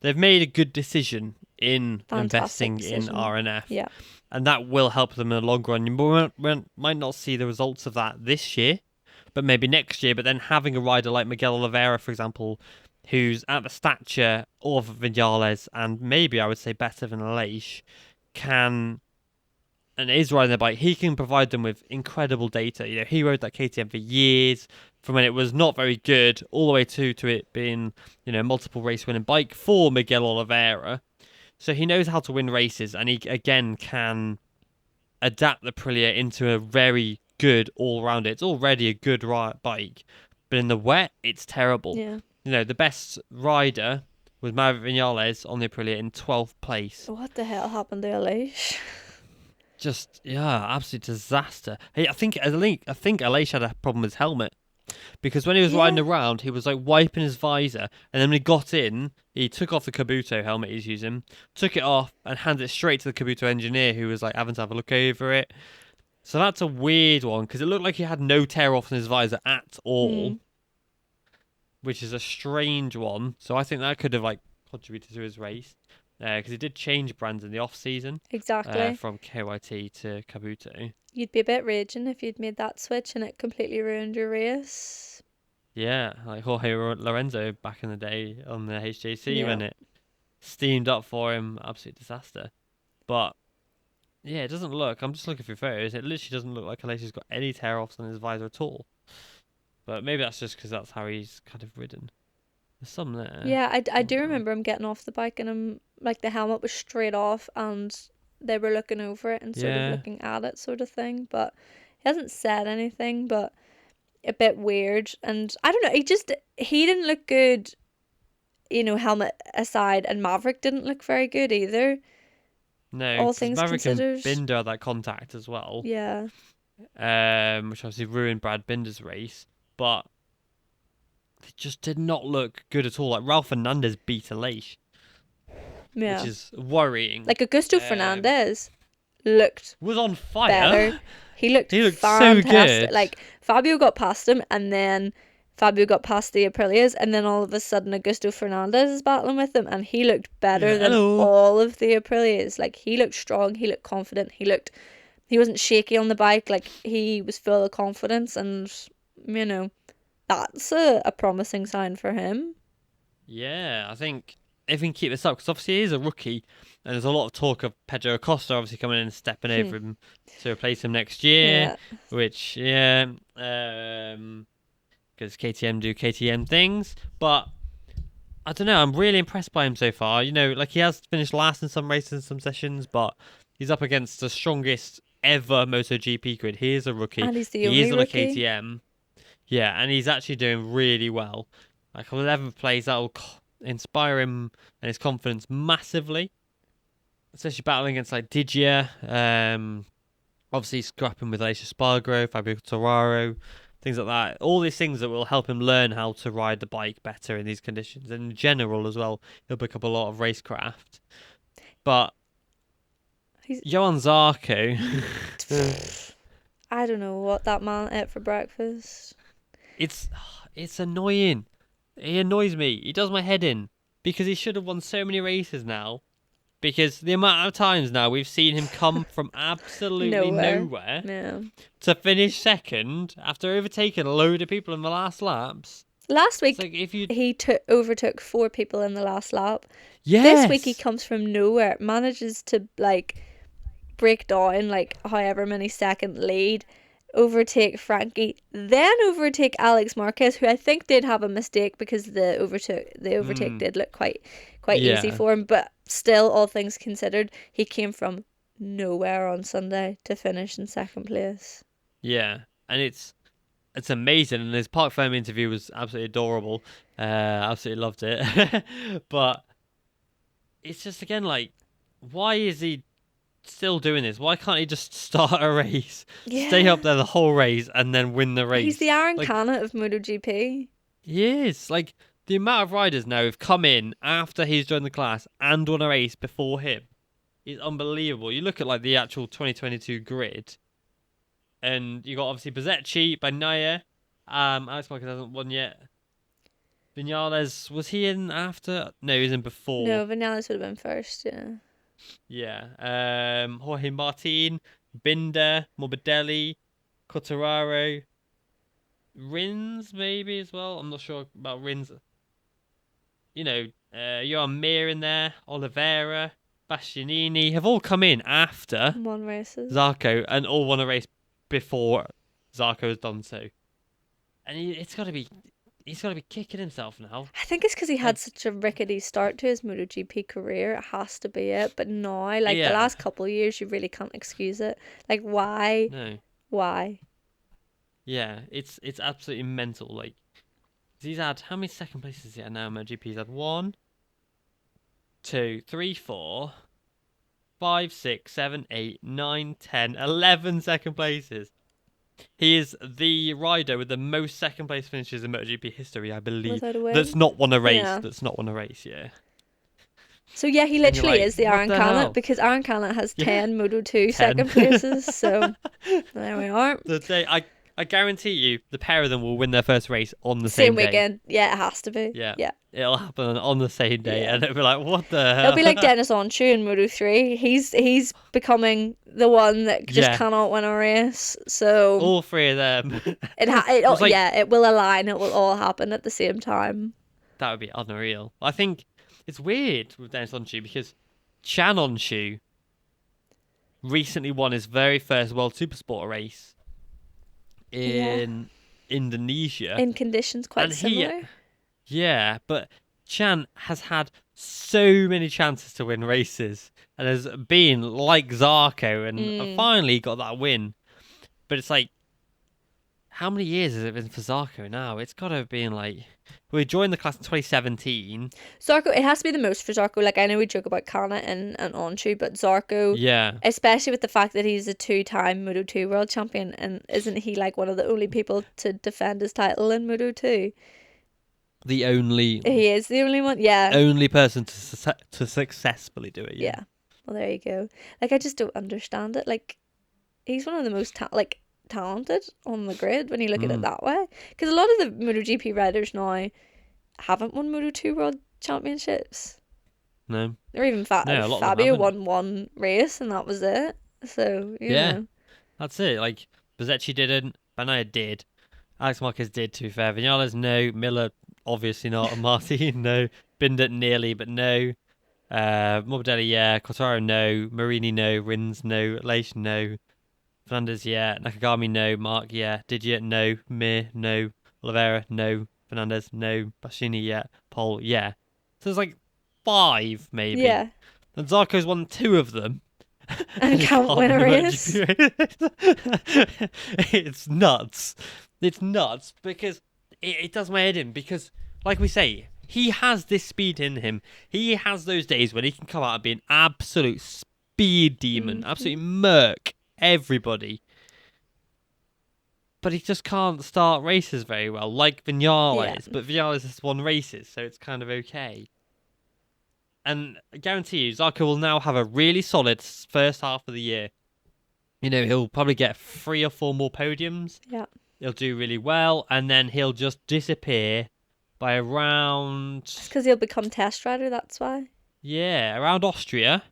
Speaker 1: they've made a good decision in investing in RNF.
Speaker 2: Yeah.
Speaker 1: And that will help them in the long run. You might not see the results of that this year, but maybe next year. But then having a rider like Miguel Oliveira, for example, who's at the stature of Vinales and maybe I would say better than Aleix, and is riding the bike, he can provide them with incredible data. He rode that KTM for years, from when it was not very good all the way to it being, multiple race winning bike for Miguel Oliveira. So he knows how to win races, and he again can adapt the Aprilia into a very good all-rounder. It's already a good bike, but in the wet, it's terrible.
Speaker 2: Yeah.
Speaker 1: The best rider was Maverick Vinales on the Aprilia in 12th place.
Speaker 2: What the hell happened to Aleix?
Speaker 1: Just, absolute disaster. Hey, I think Aleix had a problem with his helmet. Because when he was riding around, he was like wiping his visor, and then when he got in, he took off the Kabuto helmet he's using, took it off, and handed it straight to the Kabuto engineer, who was like having to have a look over it. So that's a weird one, because it looked like he had no tear off in his visor at all, which is a strange one. So I think that could have contributed to his race, because he did change brands in the off season.
Speaker 2: Exactly.
Speaker 1: From KYT to Kabuto.
Speaker 2: You'd be a bit raging if you'd made that switch and it completely ruined your race.
Speaker 1: Yeah, like Jorge Lorenzo back in the day on the HJC when it steamed up for him. Absolute disaster. But, yeah, it doesn't look... I'm just looking through photos. It literally doesn't look like Aleix's got any tear-offs on his visor at all. But maybe that's just because that's how he's kind of ridden. There's some there.
Speaker 2: Yeah, I do remember him getting off the bike and the helmet was straight off and they were looking over it and sort of looking at it sort of thing. But he hasn't said anything, but a bit weird. And I don't know, he didn't look good, helmet aside, and Maverick didn't look very good either.
Speaker 1: No,
Speaker 2: all things
Speaker 1: Maverick
Speaker 2: considered.
Speaker 1: And Binder had that contact as well.
Speaker 2: Yeah.
Speaker 1: Which obviously ruined Brad Binder's race. But it just did not look good at all. Like Ralph Fernandez beat Aleix.
Speaker 2: Yeah.
Speaker 1: Which is worrying.
Speaker 2: Like Augusto Fernandez was
Speaker 1: on fire.
Speaker 2: Better. He looked fantastic.
Speaker 1: So good.
Speaker 2: Like Fabio got past him, and then Fabio got past the Aprilias, and then all of a sudden Augusto Fernandez is battling with him, and he looked better than all of the Aprilias. Like he looked strong, he looked confident, he wasn't shaky on the bike. Like he was full of confidence, and that's a promising sign for him.
Speaker 1: Yeah, I think if he can keep this up, because obviously he is a rookie, and there's a lot of talk of Pedro Acosta obviously coming in and stepping over him to replace him next year, which, because KTM do KTM things, but I don't know, I'm really impressed by him so far. He has finished last in some races and some sessions, but he's up against the strongest ever MotoGP grid. He is a rookie.
Speaker 2: And he's
Speaker 1: he is on a KTM. Yeah, and he's actually doing really well. Like 11th place, that will inspire him and his confidence massively, especially battling against like Digia, obviously scrapping with Aleix Espargaro, Fabio Torraro, things like that. All these things that will help him learn how to ride the bike better in these conditions, and in general as well, he'll pick up a lot of racecraft. But Johan Zarco,
Speaker 2: I don't know what that man ate for breakfast.
Speaker 1: It's annoying. He annoys me. He does my head in, because he should have won so many races now. Because the amount of times now we've seen him come from absolutely nowhere to finish second after overtaking a load of people in the last laps.
Speaker 2: Last week, he overtook 4 people in the last lap.
Speaker 1: Yes.
Speaker 2: This week he comes from nowhere, manages to break down however many second lead, overtake Frankie, then overtake Alex Marquez, who I think did have a mistake because the overtake did look quite easy
Speaker 1: Yeah.
Speaker 2: for him, but still, all things considered, he came from nowhere on Sunday to finish in second place.
Speaker 1: Yeah. And it's amazing, and his Park Ferme interview was absolutely adorable. Absolutely loved it. But it's just again like, why is he still doing this? Why can't he just start a race, stay up
Speaker 2: Yeah.
Speaker 1: there the whole race, and then win the
Speaker 2: He's the
Speaker 1: race?
Speaker 2: Aaron
Speaker 1: Like,
Speaker 2: Canet of MotoGP.
Speaker 1: he is. Like, the amount of riders now who've come in after he's joined the class and won a race before him is unbelievable. You look at like the actual 2022 grid, and you got obviously Bezzecchi, Bagnaia, Alex Marquez hasn't won yet. Vinales, was he in after? No, he was in before.
Speaker 2: No, Vinales would have been first, yeah.
Speaker 1: Yeah. Jorge Martin, Binder, Morbidelli, Cottararo, Rins maybe as well. I'm not sure about Rins. You know, Johan Mir in there, Oliveira, Bastianini have all come in after
Speaker 2: Won races.
Speaker 1: Zarco and all won a race before Zarco has done so. And he's got to be kicking himself now.
Speaker 2: I think it's because he had such a rickety start to his MotoGP career. It has to be it. But now, like the last couple of years, you really can't excuse it. Like, why?
Speaker 1: No.
Speaker 2: Why?
Speaker 1: Yeah, it's absolutely mental. Like, he's had, how many second places has he had now in MotoGP? He's had 1, 2, 3, 4, 5, 6, 7, 8, 9, 10, 11 second places. He is the rider with the most second place finishes in MotoGP history, I believe.
Speaker 2: Without a win?
Speaker 1: That's not won a race.
Speaker 2: Yeah.
Speaker 1: That's not won a race, yeah.
Speaker 2: So yeah, he literally
Speaker 1: like,
Speaker 2: is the
Speaker 1: what
Speaker 2: Aaron
Speaker 1: the
Speaker 2: Canet
Speaker 1: hell?
Speaker 2: because Aaron Canet has
Speaker 1: Yeah.
Speaker 2: 10 Moto2
Speaker 1: 10.
Speaker 2: second places. So there we are.
Speaker 1: The day I guarantee you, the pair of them will win their first race on the same day.
Speaker 2: weekend. Yeah, it has to be.
Speaker 1: Yeah. It'll happen on the same day,
Speaker 2: Yeah.
Speaker 1: and it'll be like, what the hell?
Speaker 2: It'll be like Dennis Onshu in Moto3. He's becoming the one that just
Speaker 1: Yeah.
Speaker 2: cannot win a race. So
Speaker 1: All three of them.
Speaker 2: it will align. It will all happen at the same time.
Speaker 1: That would be unreal. I think it's weird with Dennis Onshu because Chan Onshu recently won his very first World Supersport race in Indonesia.
Speaker 2: In conditions quite similar.
Speaker 1: Yeah, but Chan has had so many chances to win races and has been like Zarco and finally got that win. But it's like, how many years has it been for Zarco now? It's got to have been like, we joined the class in 2017.
Speaker 2: Zarco, it has to be the most for Zarco. Like, I know we joke about Canet and Onshu, but Zarco, especially with the fact that he's a 2-time Moto2 world champion, and isn't he like one of the only people to defend his title in Moto2?
Speaker 1: He is
Speaker 2: the only one, yeah.
Speaker 1: Only person to successfully do it,
Speaker 2: yeah. Well, there you go. Like, I just don't understand it. Like, he's one of the most talented on the grid when you look at it that way. Because a lot of the MotoGP riders now haven't won Moto2 World Championships.
Speaker 1: No.
Speaker 2: Or even Fabio won one race and that was it. So, you know.
Speaker 1: That's it. Like, Bezzecchi didn't, Bagnaia did, Alex Marquez did, to be fair. Vinales, no. Miller, obviously not. Martin, no. Binder, nearly, but no. Morbidelli, yeah. Cottararo, no. Marini, no. Rins, no. Leish, no. Fernandez, yeah. Nakagami, no. Mark, yeah. Didier, no. Mir, no. Oliveira, no. Fernandez, no. Bastianini, yeah. Pole, yeah. So there's like 5, maybe.
Speaker 2: Yeah.
Speaker 1: And Zarco's won 2 of them.
Speaker 2: And can't win a race.
Speaker 1: It's nuts. It's nuts because it does my head in because, like we say, he has this speed in him. He has those days when he can come out and be an absolute speed demon, absolutely murk everybody. But he just can't start races very well, like Vinales. But Vinales has won races, so it's kind of okay. And I guarantee you, Zarco will now have a really solid first half of the year. You know, he'll probably get 3 or 4 more podiums.
Speaker 2: Yeah.
Speaker 1: He'll do really well, and then he'll just disappear by around...
Speaker 2: It's because he'll become test rider, that's why.
Speaker 1: Yeah, around Austria.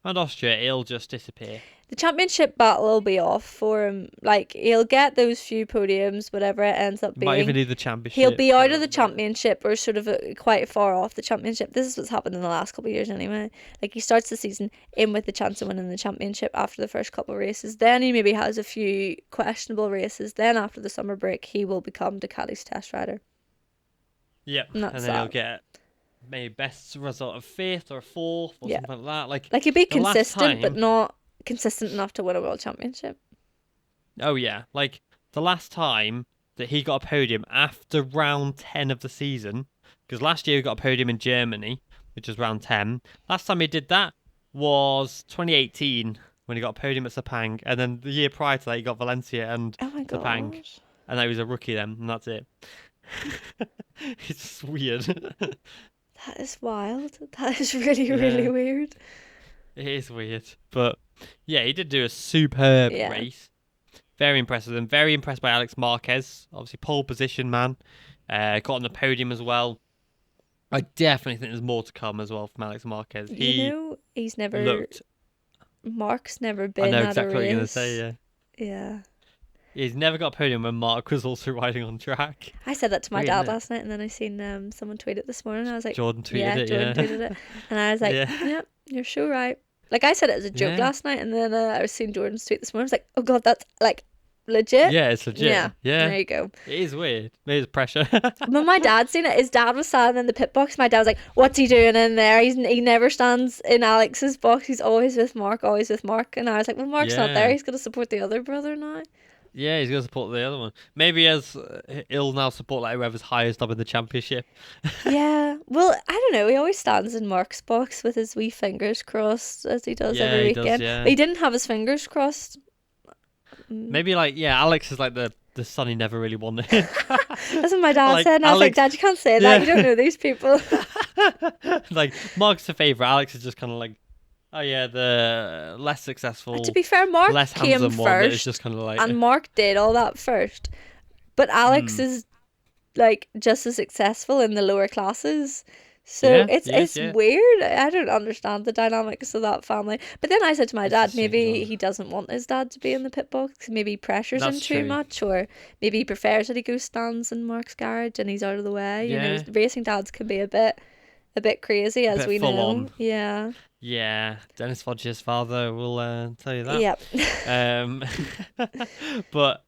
Speaker 1: Around Austria, he'll just disappear.
Speaker 2: the championship battle will be off for him. Like, he'll get those few podiums, whatever it ends up
Speaker 1: Might even
Speaker 2: being.
Speaker 1: do the championship.
Speaker 2: He'll be
Speaker 1: for a
Speaker 2: out of the
Speaker 1: little bit.
Speaker 2: championship, or sort of quite far off the championship. This is what's happened in the last couple of years anyway. Like, he starts the season in with the chance of winning the championship after the first couple of races. Then he maybe has a few questionable races. Then after the summer break, he will become Ducati's test rider.
Speaker 1: Yep.
Speaker 2: And
Speaker 1: And
Speaker 2: that's
Speaker 1: then he'll
Speaker 2: that.
Speaker 1: get maybe best result of 5th or 4th or
Speaker 2: Yeah.
Speaker 1: something like that.
Speaker 2: Like, he'll be
Speaker 1: the last
Speaker 2: consistent, but
Speaker 1: time-
Speaker 2: not consistent enough to win a world championship.
Speaker 1: Oh yeah, like the last time that he got a podium after round 10 of the season, because last year he got a podium in Germany, which was round 10. Last time he did that was 2018 when he got a podium at Sepang, and then the year prior to that he got Valencia and
Speaker 2: Oh my
Speaker 1: Sepang,
Speaker 2: gosh.
Speaker 1: and he was a rookie then, and that's it. It's just weird.
Speaker 2: That is wild. That is really,
Speaker 1: Yeah.
Speaker 2: really weird.
Speaker 1: It is weird, but yeah, he did do a superb
Speaker 2: Yeah.
Speaker 1: race. Very impressive. And very impressed by Alex Marquez. Obviously, pole position man. Got on the podium as well. I definitely think there's more to come as well from Alex Marquez. He
Speaker 2: You know, he's never.
Speaker 1: looked.
Speaker 2: Mark's never been
Speaker 1: I know
Speaker 2: at
Speaker 1: exactly
Speaker 2: a
Speaker 1: what you're gonna
Speaker 2: race.
Speaker 1: say. Yeah,
Speaker 2: Yeah.
Speaker 1: he's never got a podium when Mark was also riding on track.
Speaker 2: I said that to my
Speaker 1: Weird,
Speaker 2: dad
Speaker 1: isn't it?
Speaker 2: last night, and then I seen someone tweet it this morning. I was like,
Speaker 1: Jordan tweeted
Speaker 2: yeah,
Speaker 1: it.
Speaker 2: Jordan
Speaker 1: Yeah,
Speaker 2: tweeted it, and I was like,
Speaker 1: Yeah.
Speaker 2: yeah, you're so right. Like, I said it as a joke
Speaker 1: Yeah.
Speaker 2: last night, and then I was seeing Jordan's tweet this morning. I was like, oh god, that's like legit.
Speaker 1: yeah, it's legit.
Speaker 2: Yeah.
Speaker 1: Yeah,
Speaker 2: There you go.
Speaker 1: it is weird. Maybe it's pressure.
Speaker 2: When my dad seen it, his dad was standing in the pit box. My dad was like, "What's he doing in there? He never stands in Alex's box. He's always with Mark, always with Mark." And I was like, "Well, Mark's not there.
Speaker 1: Yeah.
Speaker 2: He's gonna support the other brother now."
Speaker 1: Yeah, he's gonna support the other one. Maybe as he'll now support like whoever's highest up in the championship.
Speaker 2: Yeah. Well, I don't know. He always stands in Mark's box with his wee fingers crossed as he does
Speaker 1: Yeah,
Speaker 2: every
Speaker 1: he does,
Speaker 2: weekend.
Speaker 1: yeah.
Speaker 2: But he didn't have his fingers crossed.
Speaker 1: Maybe like Alex is like the son he never really wanted.
Speaker 2: That's what my dad
Speaker 1: Like,
Speaker 2: said, and I was like,
Speaker 1: Alex-
Speaker 2: "Dad, you can't say that. You
Speaker 1: Yeah.
Speaker 2: don't know these people."
Speaker 1: Like Mark's the favorite. Alex is just kind of like, oh yeah, the less successful,
Speaker 2: To be fair, Mark
Speaker 1: less
Speaker 2: came
Speaker 1: handsome one that is
Speaker 2: first,
Speaker 1: just kind of like.
Speaker 2: and Mark did all that first. But Alex
Speaker 1: Hmm.
Speaker 2: is like just as successful in the lower classes. So
Speaker 1: Yeah,
Speaker 2: it's
Speaker 1: he is,
Speaker 2: it's
Speaker 1: yeah.
Speaker 2: weird. I don't understand the dynamics of that family. But then I said to my
Speaker 1: It's a
Speaker 2: dad,
Speaker 1: strange
Speaker 2: maybe
Speaker 1: one.
Speaker 2: he doesn't want his dad to be in the pit box. Maybe he pressures him
Speaker 1: That's
Speaker 2: too
Speaker 1: true.
Speaker 2: much, or maybe he prefers that he goes stands in Mark's garage and he's out of the way. You know,
Speaker 1: Yeah.
Speaker 2: racing dads can be a bit crazy, as
Speaker 1: bit
Speaker 2: we
Speaker 1: full
Speaker 2: know.
Speaker 1: on.
Speaker 2: Yeah.
Speaker 1: Yeah, Dennis Fodge's father will tell you that.
Speaker 2: Yep.
Speaker 1: Um, but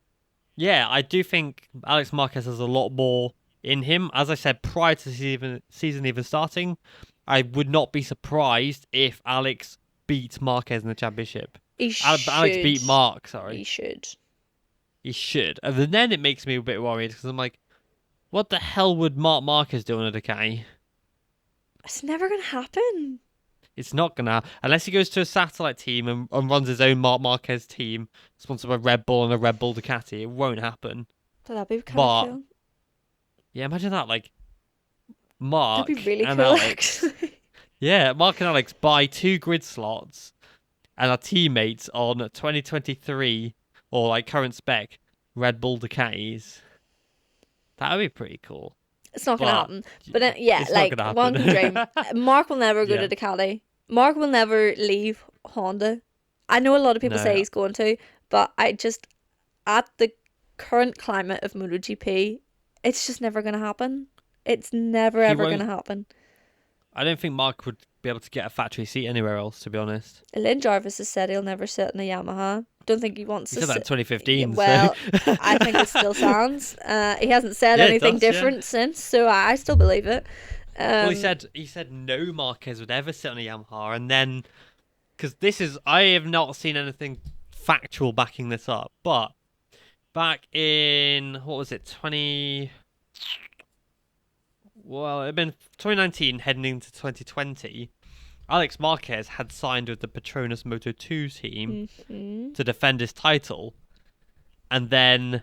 Speaker 1: yeah, I do think Alex Marquez has a lot more in him. As I said prior to the season even starting, I would not be surprised if Alex beat Marquez in the championship.
Speaker 2: He
Speaker 1: Alex beat
Speaker 2: should.
Speaker 1: Mark, sorry.
Speaker 2: He should.
Speaker 1: He should. And then it makes me a bit worried because I'm like, what the hell would Mark Marquez do on a Ducati?
Speaker 2: It's never gonna happen.
Speaker 1: It's not gonna, unless he goes to a satellite team and runs his own Mark Marquez team, sponsored by Red Bull and a Red Bull Ducati. It won't happen.
Speaker 2: But that'd be kind
Speaker 1: But
Speaker 2: of cool.
Speaker 1: Yeah, imagine that, like Mark
Speaker 2: That'd be really
Speaker 1: and
Speaker 2: cool,
Speaker 1: Alex.
Speaker 2: actually.
Speaker 1: Yeah, Mark and Alex buy 2 grid slots and are teammates on 2023 or like current spec Red Bull Ducatis. That would be pretty cool.
Speaker 2: It's not gonna
Speaker 1: But
Speaker 2: happen. But yeah,
Speaker 1: it's not
Speaker 2: like
Speaker 1: gonna
Speaker 2: one
Speaker 1: happen.
Speaker 2: can dream. Mark will never go
Speaker 1: Yeah.
Speaker 2: to Ducati. Mark will never leave Honda. I know a lot of people
Speaker 1: No.
Speaker 2: say he's going to, but I just, at the current climate of MotoGP, it's just never gonna happen. It's never
Speaker 1: He
Speaker 2: ever
Speaker 1: won't-
Speaker 2: gonna happen.
Speaker 1: I don't think Mark would be able to get a factory seat anywhere else, to be honest.
Speaker 2: Lynn Jarvis has said he'll never sit in a Yamaha. Don't think he wants
Speaker 1: He
Speaker 2: to
Speaker 1: said that in
Speaker 2: sit.
Speaker 1: 2015.
Speaker 2: Well,
Speaker 1: so.
Speaker 2: I think it still stands. He hasn't said
Speaker 1: Yeah, it
Speaker 2: anything
Speaker 1: does, yeah.
Speaker 2: different since, so I still believe it.
Speaker 1: Well, he said no Marquez would ever sit on a Yamaha, and then because I have not seen anything factual backing this up, but back in what was it, well, it'd been 2019 heading into 2020. Alex Marquez had signed with the Petronas Moto2 team
Speaker 2: Mhm.
Speaker 1: to defend his title, and then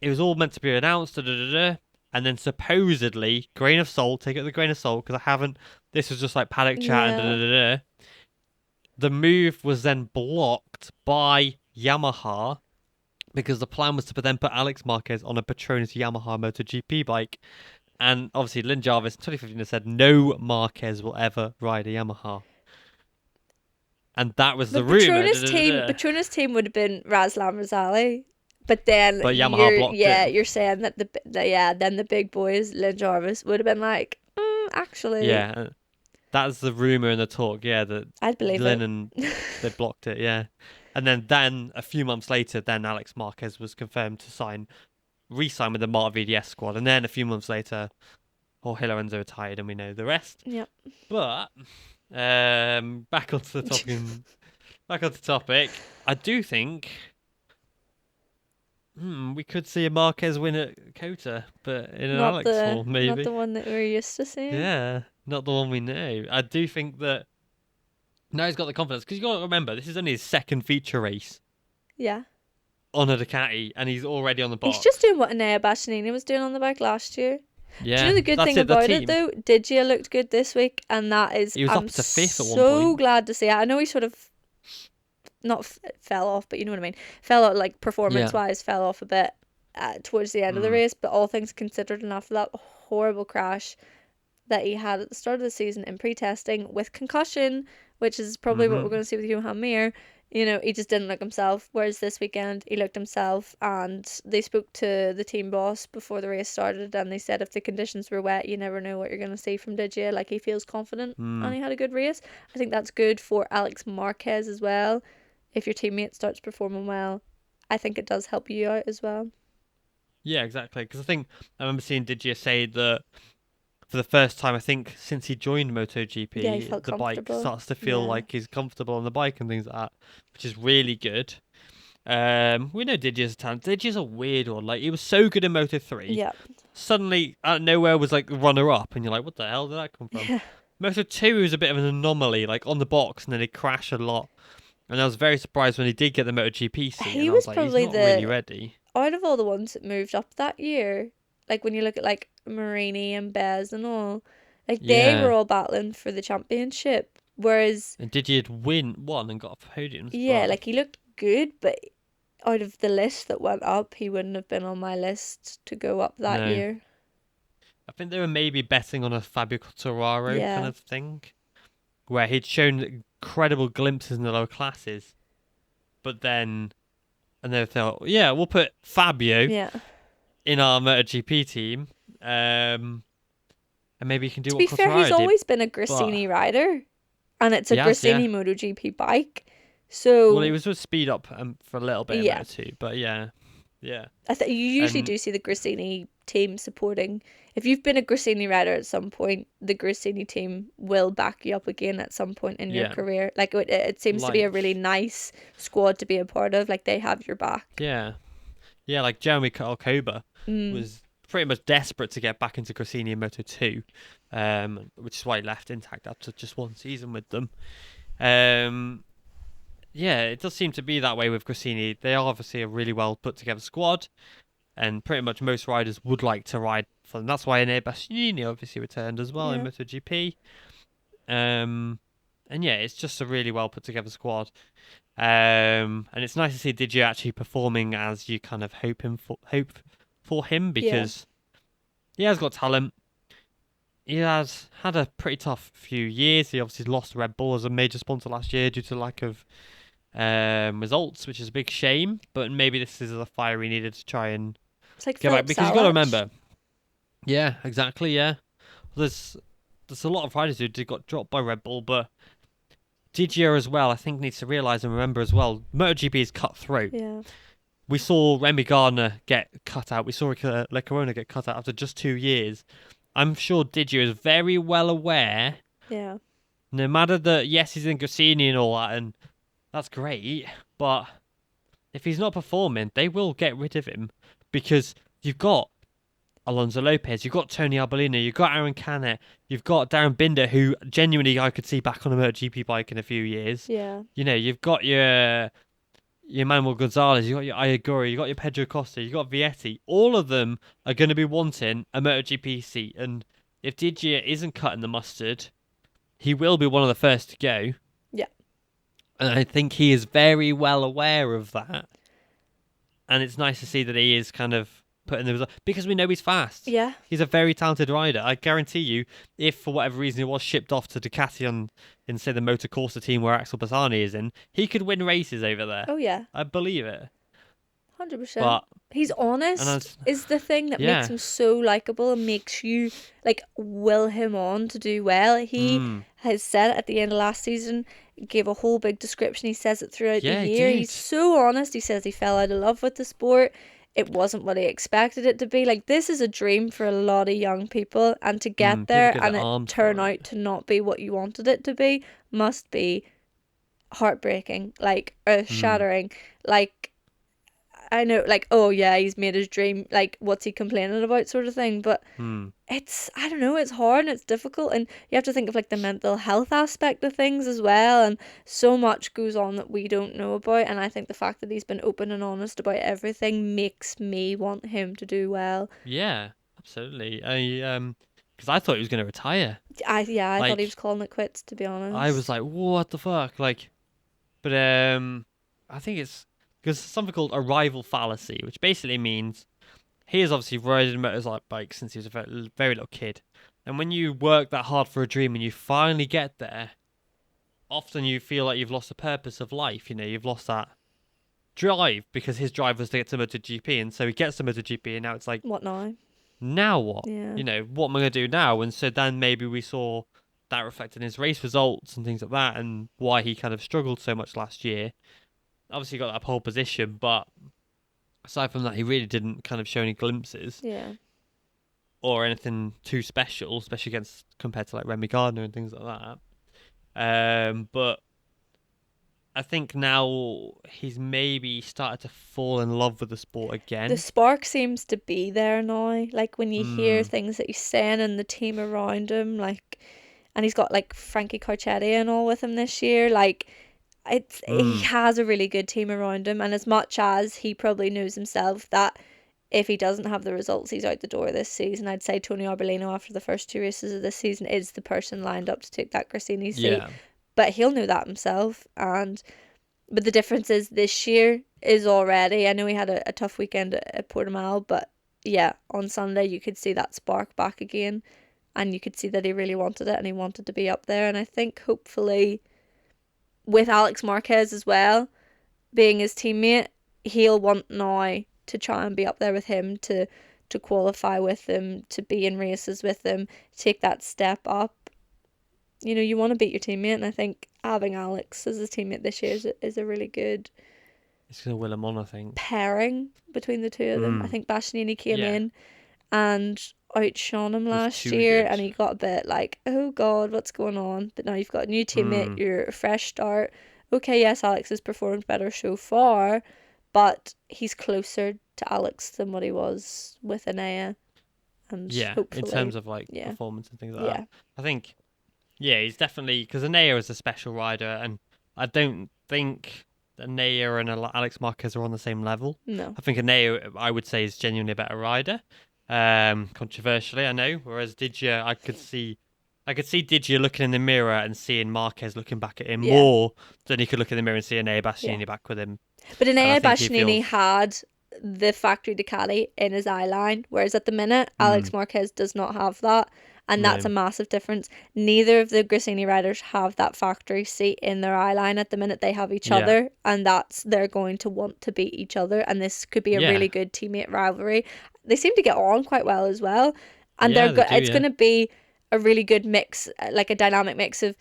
Speaker 1: it was all meant to be announced, and then supposedly, grain of salt, take it with a grain of salt, because I haven't, this was just like paddock chat, and the move was then blocked by Yamaha, because the plan was to then put Alex Marquez on a Petronas Yamaha MotoGP bike, and obviously Lynn Jarvis in 2015 has said no Marquez will ever ride a Yamaha. and that was the
Speaker 2: But
Speaker 1: rumor.
Speaker 2: Petronas team would have been Razlan Razali. But then
Speaker 1: But Yamaha blocked it.
Speaker 2: you're saying that then the big boys, Lynn Jarvis, would have been like, actually.
Speaker 1: Yeah, that's the rumor and the talk. Yeah, that
Speaker 2: I'd believe
Speaker 1: Lynn
Speaker 2: it.
Speaker 1: and they blocked it. Yeah, and then a few months later, then Alex Marquez was confirmed to re-sign with the Marta VDS squad, and then a few months later, Jorge Lorenzo retired, and we know the rest.
Speaker 2: Yep.
Speaker 1: But back onto the topic. Back onto the topic. I do think we could see a Marquez win at Kota, but in an Alex Hall, maybe.
Speaker 2: Not the one that we're used to seeing.
Speaker 1: Yeah, not the one we know. I do think that now he's got the confidence, because you got to remember, this is only his second feature race.
Speaker 2: Yeah.
Speaker 1: On a Ducati, and he's already on the box.
Speaker 2: He's just doing what Enea Bastianini was doing on the bike last year.
Speaker 1: Yeah.
Speaker 2: Do you know the good thing about it though? Digia looked good this week, and that is
Speaker 1: he was up to fifth at one point.
Speaker 2: So glad to see it. I know he sort of not fell off, but you know what I mean. Fell out like performance-wise, fell off a bit towards the end of the race. But all things considered, and after that horrible crash that he had at the start of the season in pre-testing with concussion, which is probably what we're going to see with Johan Mir. You know, he just didn't look himself. Whereas this weekend, he looked himself, and they spoke to the team boss before the race started, and they said if the conditions were wet, you never know what you're going to see from Digia. Like, he feels confident, and he had a good race. I think that's good for Alex Marquez as well. If your teammate starts performing well, I think it does help you out as well.
Speaker 1: Yeah, exactly. Because I remember seeing Digia say that for the first time, I think, since he joined MotoGP, the bike starts to feel like he's comfortable on the bike and things like that, which is really good. We know Digia's a talent. Digia's a weird one. Like, he was so good in Moto3.
Speaker 2: Yeah.
Speaker 1: Suddenly, out of nowhere, was like runner-up, and you're like, what the hell did that come from?
Speaker 2: Yeah.
Speaker 1: Moto2 was a bit of an anomaly, like on the box, and then he crashed a lot. And I was very surprised when he did get the MotoGP seat.
Speaker 2: He was probably
Speaker 1: he's not really ready.
Speaker 2: Out of all the ones that moved up that year, like when you look at like Marini and Bez and all, like they were all battling for the championship. Whereas
Speaker 1: Digia had won and got a podium.
Speaker 2: Yeah, like he looked good, but out of the list that went up, he wouldn't have been on my list to go up that year.
Speaker 1: I think they were maybe betting on a Fabio Quartararo kind of thing, where he'd shown incredible glimpses in the lower classes, but then, and they thought, yeah, we'll put Fabio in our MotoGP team, and maybe he can do what Quartararo did.
Speaker 2: To be fair, he's always been a Gresini rider, and it's a Gresini MotoGP bike. So
Speaker 1: well, he was with Speed Up for a little bit in Moto2, but yeah.
Speaker 2: You usually do see the Gresini team supporting. If you've been a Gresini rider at some point, the Gresini team will back you up again at some point in your career. Like it seems to be a really nice squad to be a part of. Like they have your back.
Speaker 1: Yeah, like Jeremy Alcoba was pretty much desperate to get back into Gresini in Moto2, which is why he left Intact after just one season with them. Yeah, it does seem to be that way with Gresini. They are obviously a really well put together squad, and pretty much most riders would like to ride for them. That's why Enea Bastianini obviously returned as well in MotoGP. And yeah, it's just a really well put together squad. And it's nice to see Digia actually performing as you kind of hope for him, because he has got talent. He has had a pretty tough few years. He obviously lost Red Bull as a major sponsor last year due to lack of results, which is a big shame. But maybe this is the fire he needed to try and
Speaker 2: get
Speaker 1: back, because you've got to remember. Yeah, exactly. Yeah, there's a lot of riders who got dropped by Red Bull, but Digia as well, I think, needs to realise and remember as well, MotoGP is cutthroat.
Speaker 2: Yeah.
Speaker 1: We saw Remy Gardner get cut out. We saw Le Corona get cut out after just 2 years. I'm sure Digia is very well aware.
Speaker 2: Yeah.
Speaker 1: No matter that, yes, he's in Gresini and all that, and that's great, but if he's not performing, they will get rid of him, because you've got Alonso Lopez, you've got Tony Arbolino, you've got Aaron Canet, you've got Darren Binder, who genuinely I could see back on a MotoGP bike in a few years.
Speaker 2: Yeah.
Speaker 1: You know, you've got your Manuel Gonzalez, you've got your Ayaguri, you've got your Pedro Costa, you've got Vietti. All of them are going to be wanting a MotoGP seat, and if Digia isn't cutting the mustard, he will be one of the first to go.
Speaker 2: Yeah.
Speaker 1: And I think he is very well aware of that. And it's nice to see that he is kind of putting the result because we know he's fast.
Speaker 2: Yeah.
Speaker 1: He's a very talented rider. I guarantee you, if for whatever reason he was shipped off to Ducati in say the Moto Corsa team where Axel Bassani is in, he could win races over there.
Speaker 2: Oh yeah.
Speaker 1: I believe it.
Speaker 2: 100%.
Speaker 1: But
Speaker 2: he's honest is the thing that makes him so likable and makes you like will him on to do well. He has said at the end of last season, gave a whole big description. He says it throughout the year. He's so honest. He says he fell out of love with the sport. It wasn't what he expected it to be. Like, this is a dream for a lot of young people, and to get there and it turn out to not be what you wanted it to be must be heartbreaking, like earth shattering. Like, I know, like, oh yeah, he's made his dream, like, what's he complaining about, sort of thing. But it's, I don't know, it's hard and it's difficult, and you have to think of like the mental health aspect of things as well, and so much goes on that we don't know about. And I think the fact that he's been open and honest about everything makes me want him to do well.
Speaker 1: Yeah, absolutely. Because I thought he was going to retire.
Speaker 2: I thought he was calling it quits, to be honest.
Speaker 1: I was like, what the fuck, like, but I think it's because something called arrival fallacy, which basically means he has obviously ridden motorbikes since he was a very, very little kid. And when you work that hard for a dream and you finally get there, often you feel like you've lost the purpose of life. You know, you've lost that drive, because his drive was to get to MotoGP, and so he gets to MotoGP, and now it's like,
Speaker 2: what now?
Speaker 1: Now what?
Speaker 2: Yeah.
Speaker 1: You know, what am I going to do now? And so then maybe we saw that reflected in his race results and things like that, and why he kind of struggled so much last year. Obviously, he got that pole position, but aside from that, he really didn't kind of show any glimpses.
Speaker 2: Yeah.
Speaker 1: Or anything too special, especially compared to like Remy Gardner and things like that. But I think now he's maybe started to fall in love with the sport again.
Speaker 2: The spark seems to be there now. Like, when you hear things that he's saying and the team around him, like, and he's got like Frankie Carcetti and all with him this year, like, he has a really good team around him. And as much as he probably knows himself that if he doesn't have the results, he's out the door this season, I'd say Tony Arbolino, after the first 2 races of this season, is the person lined up to take that Grassini seat.
Speaker 1: Yeah.
Speaker 2: But he'll know that himself. But the difference is this year is already, I know he had a tough weekend at Portimao, but yeah, on Sunday you could see that spark back again, and you could see that he really wanted it and he wanted to be up there. And I think hopefully with Alex Marquez as well being his teammate, he'll want now to try and be up there with him, to qualify with him, to be in races with him, take that step up. You know, you want to beat your teammate, and I think having Alex as a teammate this year is a really good,
Speaker 1: it's going to will him on, I think,
Speaker 2: pairing between the two of them. I think Bastianini came in and outshone him last year, and he got a bit like, oh god, what's going on? But now you've got a new teammate, you're a fresh start. Okay, yes, Alex has performed better so far, but he's closer to Alex than what he was with Anaya. And hopefully,
Speaker 1: in terms of like performance and things like that. I think, he's definitely, because Anaya is a special rider, and I don't think Anaya and Alex Marquez are on the same level.
Speaker 2: No.
Speaker 1: I think Anaya, I would say, is genuinely a better rider. Controversially, I know. Whereas Didier, I could see Didier looking in the mirror and seeing Marquez looking back at him more than he could look in the mirror and see Anaya Bastianini back with him.
Speaker 2: But Anaya Bastianini had the factory Ducati in his eye line, whereas at the minute Alex Marquez does not have that, and that's a massive difference. Neither of the Grassini riders have that factory seat in their eye line at the minute. They have each other, and they're going to want to beat each other, and this could be a really good teammate rivalry. They seem to get on quite well as well, and it's going to be a really good mix, like a dynamic mix of,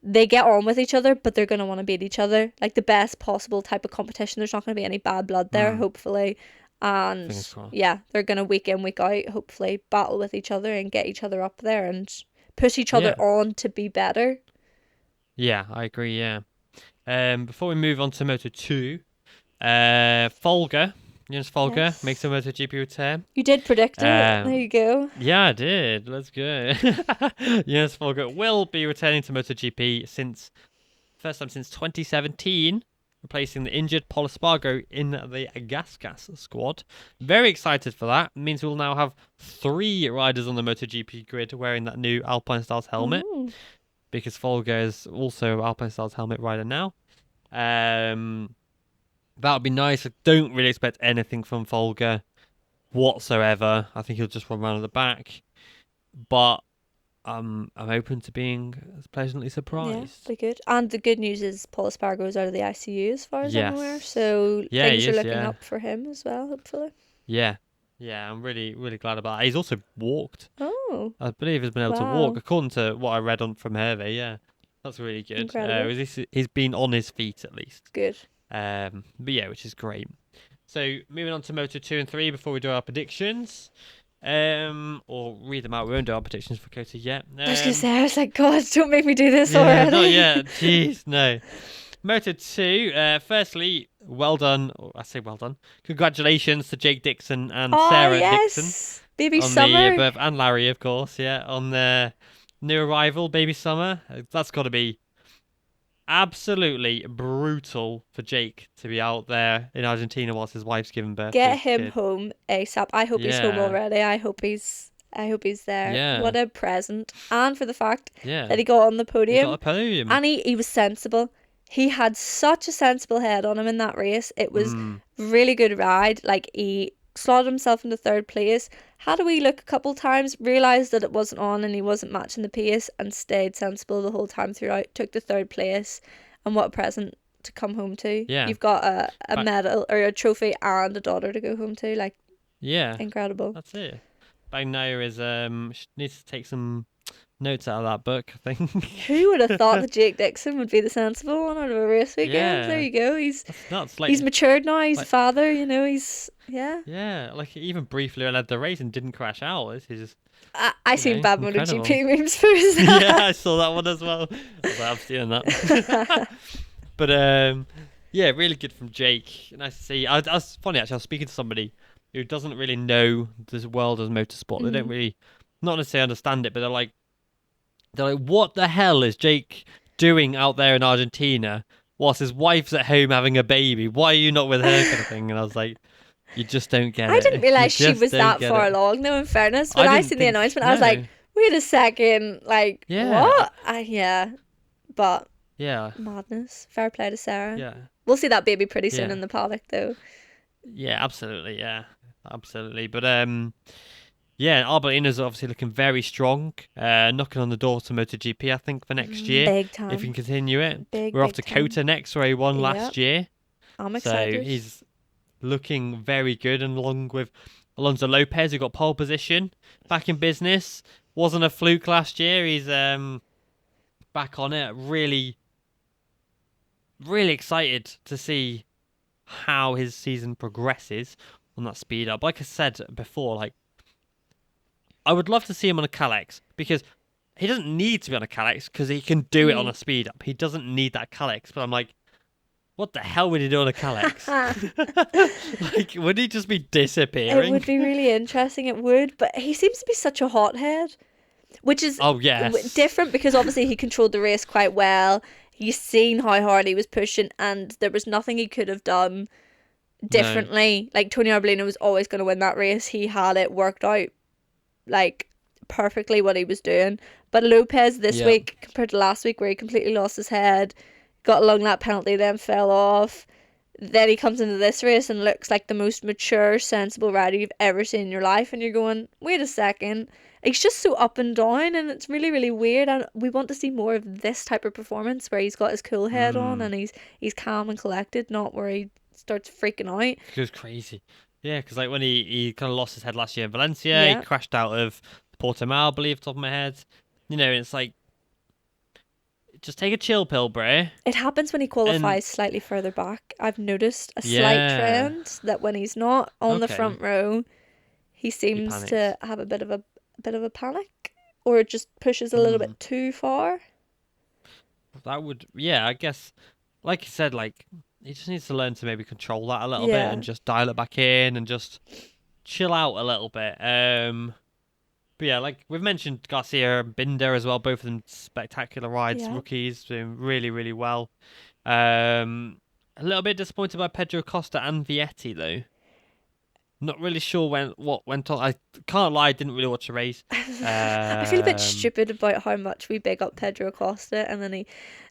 Speaker 2: they get on with each other, but they're going to want to beat each other, like the best possible type of competition. There's not going to be any bad blood there, hopefully. And they're going to week in, week out, hopefully battle with each other and get each other up there and push each other on to be better.
Speaker 1: Yeah, I agree, before we move on to Moto2, Folger, Jonas Folger makes a MotoGP return.
Speaker 2: You did predict it. There you go.
Speaker 1: Yeah, I did. Let's go. Jonas Folger will be returning to MotoGP first time since 2017, replacing the injured Pol Espargaro in the Gasgas squad. Very excited for that. It means we'll now have 3 riders on the MotoGP grid wearing that new Alpine Styles helmet, because Folger is also Alpine Styles helmet rider now. That would be nice. I don't really expect anything from Folger whatsoever. I think he'll just run around at the back. But I'm open to being pleasantly
Speaker 2: Yeah,
Speaker 1: surprised.
Speaker 2: be good. And the good news is Paul Espargaro's out of the ICU as far as I'm aware.
Speaker 1: Yes.
Speaker 2: So
Speaker 1: Yeah,
Speaker 2: things
Speaker 1: he
Speaker 2: are
Speaker 1: is.
Speaker 2: looking
Speaker 1: Yeah.
Speaker 2: up for him as well, hopefully.
Speaker 1: Yeah. Yeah, I'm really, really glad about that. He's also walked.
Speaker 2: Oh,
Speaker 1: I believe he's been able to walk,
Speaker 2: wow.
Speaker 1: according to what I read on from Hervey. Yeah, that's really good.
Speaker 2: Incredible.
Speaker 1: He's been on his feet at least.
Speaker 2: Good.
Speaker 1: But yeah, which is great. So moving on to Moto 2 and 3 before we do our predictions. Or read them out. We won't do our predictions for Kota yet.
Speaker 2: I was going to say, I was like, God, don't make me do this
Speaker 1: Yeah,
Speaker 2: already.
Speaker 1: not yet. Jeez, no. Moto 2, firstly, well done. Or I say well done. Congratulations to Jake Dixon and
Speaker 2: Oh,
Speaker 1: Sarah
Speaker 2: yes.
Speaker 1: Dixon.
Speaker 2: Baby
Speaker 1: On
Speaker 2: Summer.
Speaker 1: the birth, and Larry, of course, yeah. On the new arrival, Baby Summer. That's got to be absolutely brutal for Jake to be out there in Argentina whilst his wife's giving birth to
Speaker 2: Get
Speaker 1: his
Speaker 2: him
Speaker 1: kid.
Speaker 2: home ASAP. I hope he's home
Speaker 1: Yeah.
Speaker 2: already. I hope he's there.
Speaker 1: Yeah.
Speaker 2: What a present. And for the fact
Speaker 1: Yeah.
Speaker 2: that he got on the
Speaker 1: He
Speaker 2: podium.
Speaker 1: got a podium.
Speaker 2: And he was sensible. He had such a sensible head on him in that race. It was really good ride. Like, he slotted himself into third place, had a wee look a couple times, realised that it wasn't on and he wasn't matching the pace, and stayed sensible the whole time throughout. Took the third place, and what a present to come home to.
Speaker 1: Yeah.
Speaker 2: You've got a medal or a trophy and a daughter to go home to. Like,
Speaker 1: Yeah.
Speaker 2: incredible.
Speaker 1: That's it. Bagnaia is needs to take some notes out of that book, I think.
Speaker 2: Who would have thought that Jake Dixon would be the sensible one out of a race weekend?
Speaker 1: Yeah.
Speaker 2: There you go. He's
Speaker 1: That's nuts.
Speaker 2: he's matured now. He's a
Speaker 1: like-
Speaker 2: father. You know. He's
Speaker 1: Yeah, like he even briefly led the race and didn't crash out. He's just
Speaker 2: I seen
Speaker 1: know,
Speaker 2: bad
Speaker 1: incredible.
Speaker 2: MotoGP memes for that.
Speaker 1: yeah, I saw that one as well. I was like, I'm stealing that. But yeah, really good from Jake. Nice to see. I was funny actually. I was speaking to somebody who doesn't really know this world of motorsport. They don't really, not necessarily understand it, but they're like, what the hell is Jake doing out there in Argentina whilst his wife's at home having a baby? Why are you not with her, kind of thing? And I was like, you just don't get it.
Speaker 2: I didn't realise
Speaker 1: You
Speaker 2: she
Speaker 1: just
Speaker 2: was
Speaker 1: don't
Speaker 2: that
Speaker 1: get
Speaker 2: far
Speaker 1: it.
Speaker 2: along, though, in fairness. When I
Speaker 1: didn't
Speaker 2: seen the
Speaker 1: think-
Speaker 2: announcement, I was like,
Speaker 1: no.
Speaker 2: wait a second. Like,
Speaker 1: Yeah.
Speaker 2: what? Yeah. But
Speaker 1: Yeah,
Speaker 2: madness. Fair play to Sarah.
Speaker 1: yeah.
Speaker 2: We'll see that baby pretty soon
Speaker 1: Yeah.
Speaker 2: in the paddock, though.
Speaker 1: Yeah, absolutely. Yeah, absolutely. But yeah, Albertina's obviously looking very strong. Knocking on the door to MotoGP, I think, for next year.
Speaker 2: Big time.
Speaker 1: If he can continue it.
Speaker 2: Big,
Speaker 1: We're off to
Speaker 2: big time.
Speaker 1: Kota next, where he won last year.
Speaker 2: I'm excited.
Speaker 1: So he's looking very good, and along with Alonso Lopez, who got pole position, back in business. Wasn't a fluke last year. He's back on it. Really, really excited to see how his season progresses on that speed up. Like I said before, like I would love to see him on a Calex, because he doesn't need to be on a Calex because he can do it on a speed up. He doesn't need that Calex. But I'm like, what the hell would he do on a Calex? Like, would he just be disappearing?
Speaker 2: It would be really interesting. It would, but he seems to be such a hothead, which is different because obviously he controlled the race quite well. He's seen how hard he was pushing, and there was nothing he could have done differently. Like, Tony Arbolino was always going to win that race. He had it worked out like perfectly what he was doing. But Lopez this week compared to last week, where he completely lost his head, got a long lap penalty, then fell off. Then he comes into this race and looks like the most mature, sensible rider you've ever seen in your life, and you're going, wait a second. He's just so up and down, and it's really, really weird. And we want to see more of this type of performance where he's got his cool head on and he's calm and collected, not where he starts freaking out.
Speaker 1: It was crazy. Yeah, because like when he kind of lost his head last year in Valencia, he crashed out of Portimao, I believe, top of my head. You know, it's like, just take a chill pill, bro.
Speaker 2: It happens when he qualifies slightly further back. I've noticed a slight trend that when he's not on the front row, he seems to have a bit of a panic, or it just pushes a little bit too far.
Speaker 1: That would, I guess, like you said, like he just needs to learn to maybe control that a little bit and just dial it back in and just chill out a little bit. But yeah, like we've mentioned Garcia and Binder as well, both of them spectacular rides, rookies, doing really, really well. A little bit disappointed by Pedro Costa and Vietti though. Not really sure what went on. I can't lie, I didn't really watch the race.
Speaker 2: I feel a bit stupid about how much we big up Pedro Acosta, and then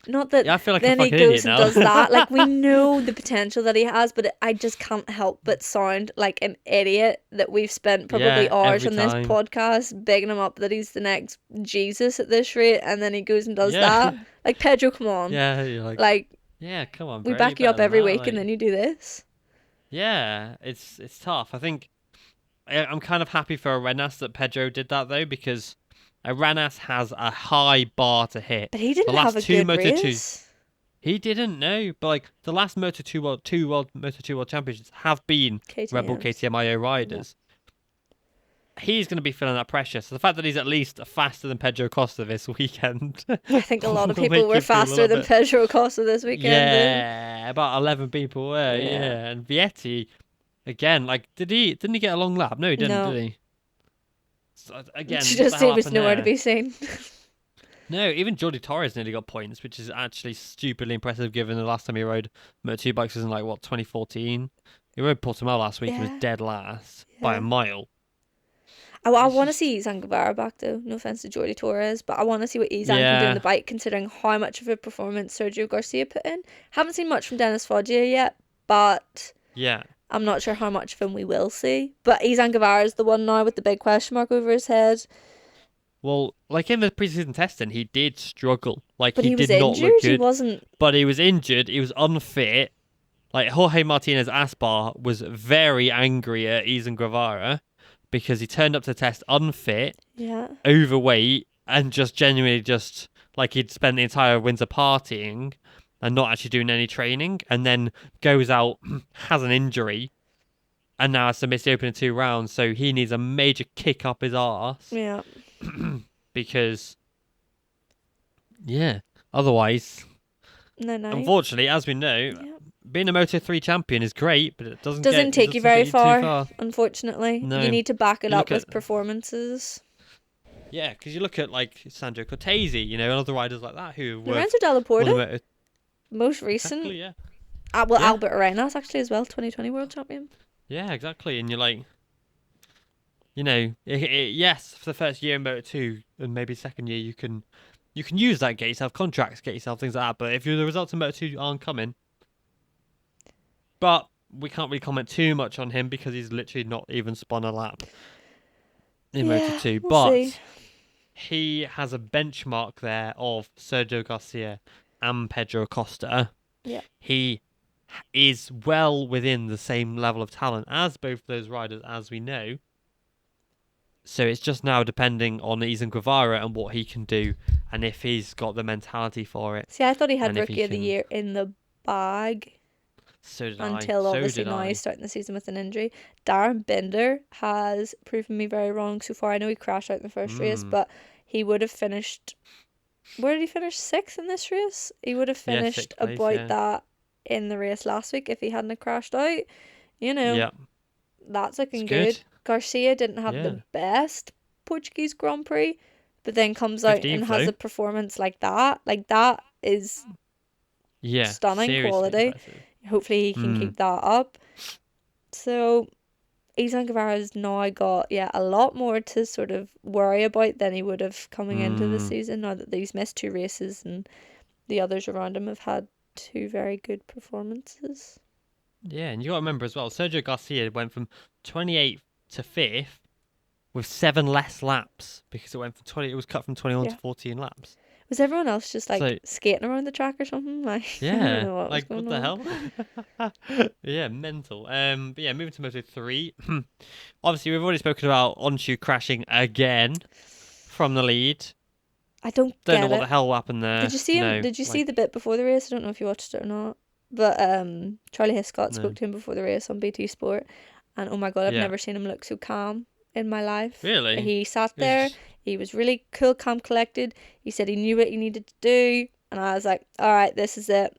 Speaker 2: not that
Speaker 1: Yeah, I feel like a
Speaker 2: then he
Speaker 1: fucking
Speaker 2: goes
Speaker 1: idiot
Speaker 2: and
Speaker 1: now.
Speaker 2: does that. Like, we know the potential that he has, but I just can't help but sound like an idiot that we've spent probably hours
Speaker 1: every
Speaker 2: on this
Speaker 1: time.
Speaker 2: podcast begging him up that he's the next Jesus at this rate, and then he goes and does
Speaker 1: Yeah.
Speaker 2: that. Like, Pedro, come on.
Speaker 1: Yeah, you're
Speaker 2: Like,
Speaker 1: yeah, come on,
Speaker 2: we
Speaker 1: bro.
Speaker 2: back you
Speaker 1: You're
Speaker 2: up
Speaker 1: better
Speaker 2: every
Speaker 1: than that,
Speaker 2: week, and then you do this.
Speaker 1: Yeah, it's tough. I think I'm kind of happy for Arenas that Pedro did that though, because Arenas has a high bar to hit.
Speaker 2: But he didn't
Speaker 1: The last
Speaker 2: have a
Speaker 1: two
Speaker 2: good
Speaker 1: Moto2,
Speaker 2: race.
Speaker 1: he didn't know, but like the last Moto2 World Championships have been Red Bull
Speaker 2: KTMs.
Speaker 1: KTM riders. He's going to be feeling that pressure. So the fact that he's at least faster than Pedro Costa this weekend,
Speaker 2: I think a lot of
Speaker 1: will
Speaker 2: people
Speaker 1: make
Speaker 2: were
Speaker 1: you feel a
Speaker 2: faster
Speaker 1: little
Speaker 2: than
Speaker 1: bit-
Speaker 2: Pedro Acosta this weekend.
Speaker 1: Yeah, about 11 people were.
Speaker 2: Yeah.
Speaker 1: Yeah, and Vietti, again, like didn't he get a long lap? No, he didn't,
Speaker 2: No.
Speaker 1: did he? So, again,
Speaker 2: She
Speaker 1: what
Speaker 2: just
Speaker 1: the
Speaker 2: he
Speaker 1: hell
Speaker 2: was
Speaker 1: happened
Speaker 2: nowhere to
Speaker 1: there?
Speaker 2: be seen.
Speaker 1: No, even Jordi Torres nearly got points, which is actually stupidly impressive given the last time he rode Moto2 bikes was in like what 2014. He rode Portimao last week and was
Speaker 2: Yeah.
Speaker 1: dead last by a mile.
Speaker 2: I
Speaker 1: It's
Speaker 2: want to
Speaker 1: just-
Speaker 2: see Izan Guevara back though. No offense to Jordi Torres, but I want to see what Izan can do on
Speaker 1: Yeah.
Speaker 2: the bike, considering how much of a performance Sergio Garcia put in. Haven't seen much from Dennis Foggia yet, but
Speaker 1: Yeah.
Speaker 2: I'm not sure how much of him we will see. But Izan Guevara is the one now with the big question mark over his head.
Speaker 1: Well, like in the preseason testing, he did struggle. Like
Speaker 2: But he was
Speaker 1: did not
Speaker 2: injured.
Speaker 1: look
Speaker 2: He
Speaker 1: good.
Speaker 2: wasn't.
Speaker 1: But he was injured. He was unfit. Like Jorge Martinez Aspar was very angry at Izan Guevara because he turned up to test unfit,
Speaker 2: Yeah.
Speaker 1: overweight, and just genuinely just like he'd spent the entire winter partying and not actually doing any training, and then goes out, has an injury, and now has to miss the opening 2 rounds. So he needs a major kick up his arse
Speaker 2: Yeah.
Speaker 1: because, yeah, otherwise,
Speaker 2: No.
Speaker 1: unfortunately, as we know,
Speaker 2: Yeah.
Speaker 1: being a Moto3 champion is great, but it doesn't
Speaker 2: Take you very far, unfortunately.
Speaker 1: No.
Speaker 2: You need to back it
Speaker 1: You
Speaker 2: up
Speaker 1: look
Speaker 2: with
Speaker 1: at-
Speaker 2: performances.
Speaker 1: Yeah, because you look at like Sandro Cortese, and other riders like that who were
Speaker 2: Lorenzo Della
Speaker 1: won
Speaker 2: Porta,
Speaker 1: the Moto-
Speaker 2: most recent.
Speaker 1: Exactly, yeah.
Speaker 2: Well,
Speaker 1: Yeah.
Speaker 2: Albert Arenas actually as well, 2020 world champion.
Speaker 1: Yeah, exactly. And you're like, yes, for the first year in Moto2 and maybe second year, you can use that, get yourself contracts, get yourself things like that. But if the results in Moto2 aren't coming, but we can't really comment too much on him because he's literally not even spun a lap in Moto2.
Speaker 2: we'll
Speaker 1: But
Speaker 2: see.
Speaker 1: he has a benchmark there of Sergio Garcia and Pedro Acosta.
Speaker 2: Yeah.
Speaker 1: He is well within the same level of talent as both of those riders, as we know. So it's just now depending on Izan Guevara and what he can do, and if he's got the mentality for it.
Speaker 2: See, I thought he had
Speaker 1: And if he
Speaker 2: rookie of the
Speaker 1: can-
Speaker 2: year in the bag
Speaker 1: So did
Speaker 2: until
Speaker 1: I.
Speaker 2: obviously now he's starting the season with an injury. Darren Binder has proven me very wrong so far. I know he crashed out in the first race, but he would have finished. Where did he finish? 6th in this race? He would have
Speaker 1: Yeah,
Speaker 2: finished
Speaker 1: sixth place,
Speaker 2: about
Speaker 1: yeah.
Speaker 2: that in the race last week if he hadn't have crashed out.
Speaker 1: Yeah.
Speaker 2: That's looking
Speaker 1: It's
Speaker 2: good.
Speaker 1: good.
Speaker 2: Garcia didn't have
Speaker 1: Yeah.
Speaker 2: the best Portuguese Grand Prix, but then comes out and
Speaker 1: 15th
Speaker 2: has
Speaker 1: though.
Speaker 2: a performance like that. Like, that is
Speaker 1: Yeah.
Speaker 2: stunning
Speaker 1: seriously
Speaker 2: quality.
Speaker 1: impressive.
Speaker 2: Hopefully he can keep that up. So Izan Guevara's now got a lot more to sort of worry about than he would have coming into the season, now that he's missed 2 races and the others around him have had 2 very good performances.
Speaker 1: Yeah, and you got to remember as well, Sergio Garcia went from 28th to 5th with 7 less laps because it went from 20. It was cut from 21 to 14 laps.
Speaker 2: Was everyone else just like
Speaker 1: So-
Speaker 2: skating around the track or something? Like, I don't
Speaker 1: Yeah,
Speaker 2: know what was
Speaker 1: like
Speaker 2: going
Speaker 1: what the
Speaker 2: on.
Speaker 1: hell? Yeah, mental. But yeah, moving to Moto3. Obviously, we've already spoken about Onshu crashing again from the lead.
Speaker 2: I don't
Speaker 1: Don't
Speaker 2: get
Speaker 1: know what
Speaker 2: it.
Speaker 1: the hell happened there.
Speaker 2: Did you see him?
Speaker 1: No,
Speaker 2: Did you
Speaker 1: like-
Speaker 2: see the bit before the race? I don't know if you watched it or not. But Charlie Hiscott
Speaker 1: No.
Speaker 2: spoke to him before the race on BT Sport, and oh my god, I've
Speaker 1: Yeah.
Speaker 2: never seen him look so calm in my life.
Speaker 1: Really?
Speaker 2: He sat there. He was really cool, calm, collected. He said he knew what he needed to do, and I was like, "All right, this is it.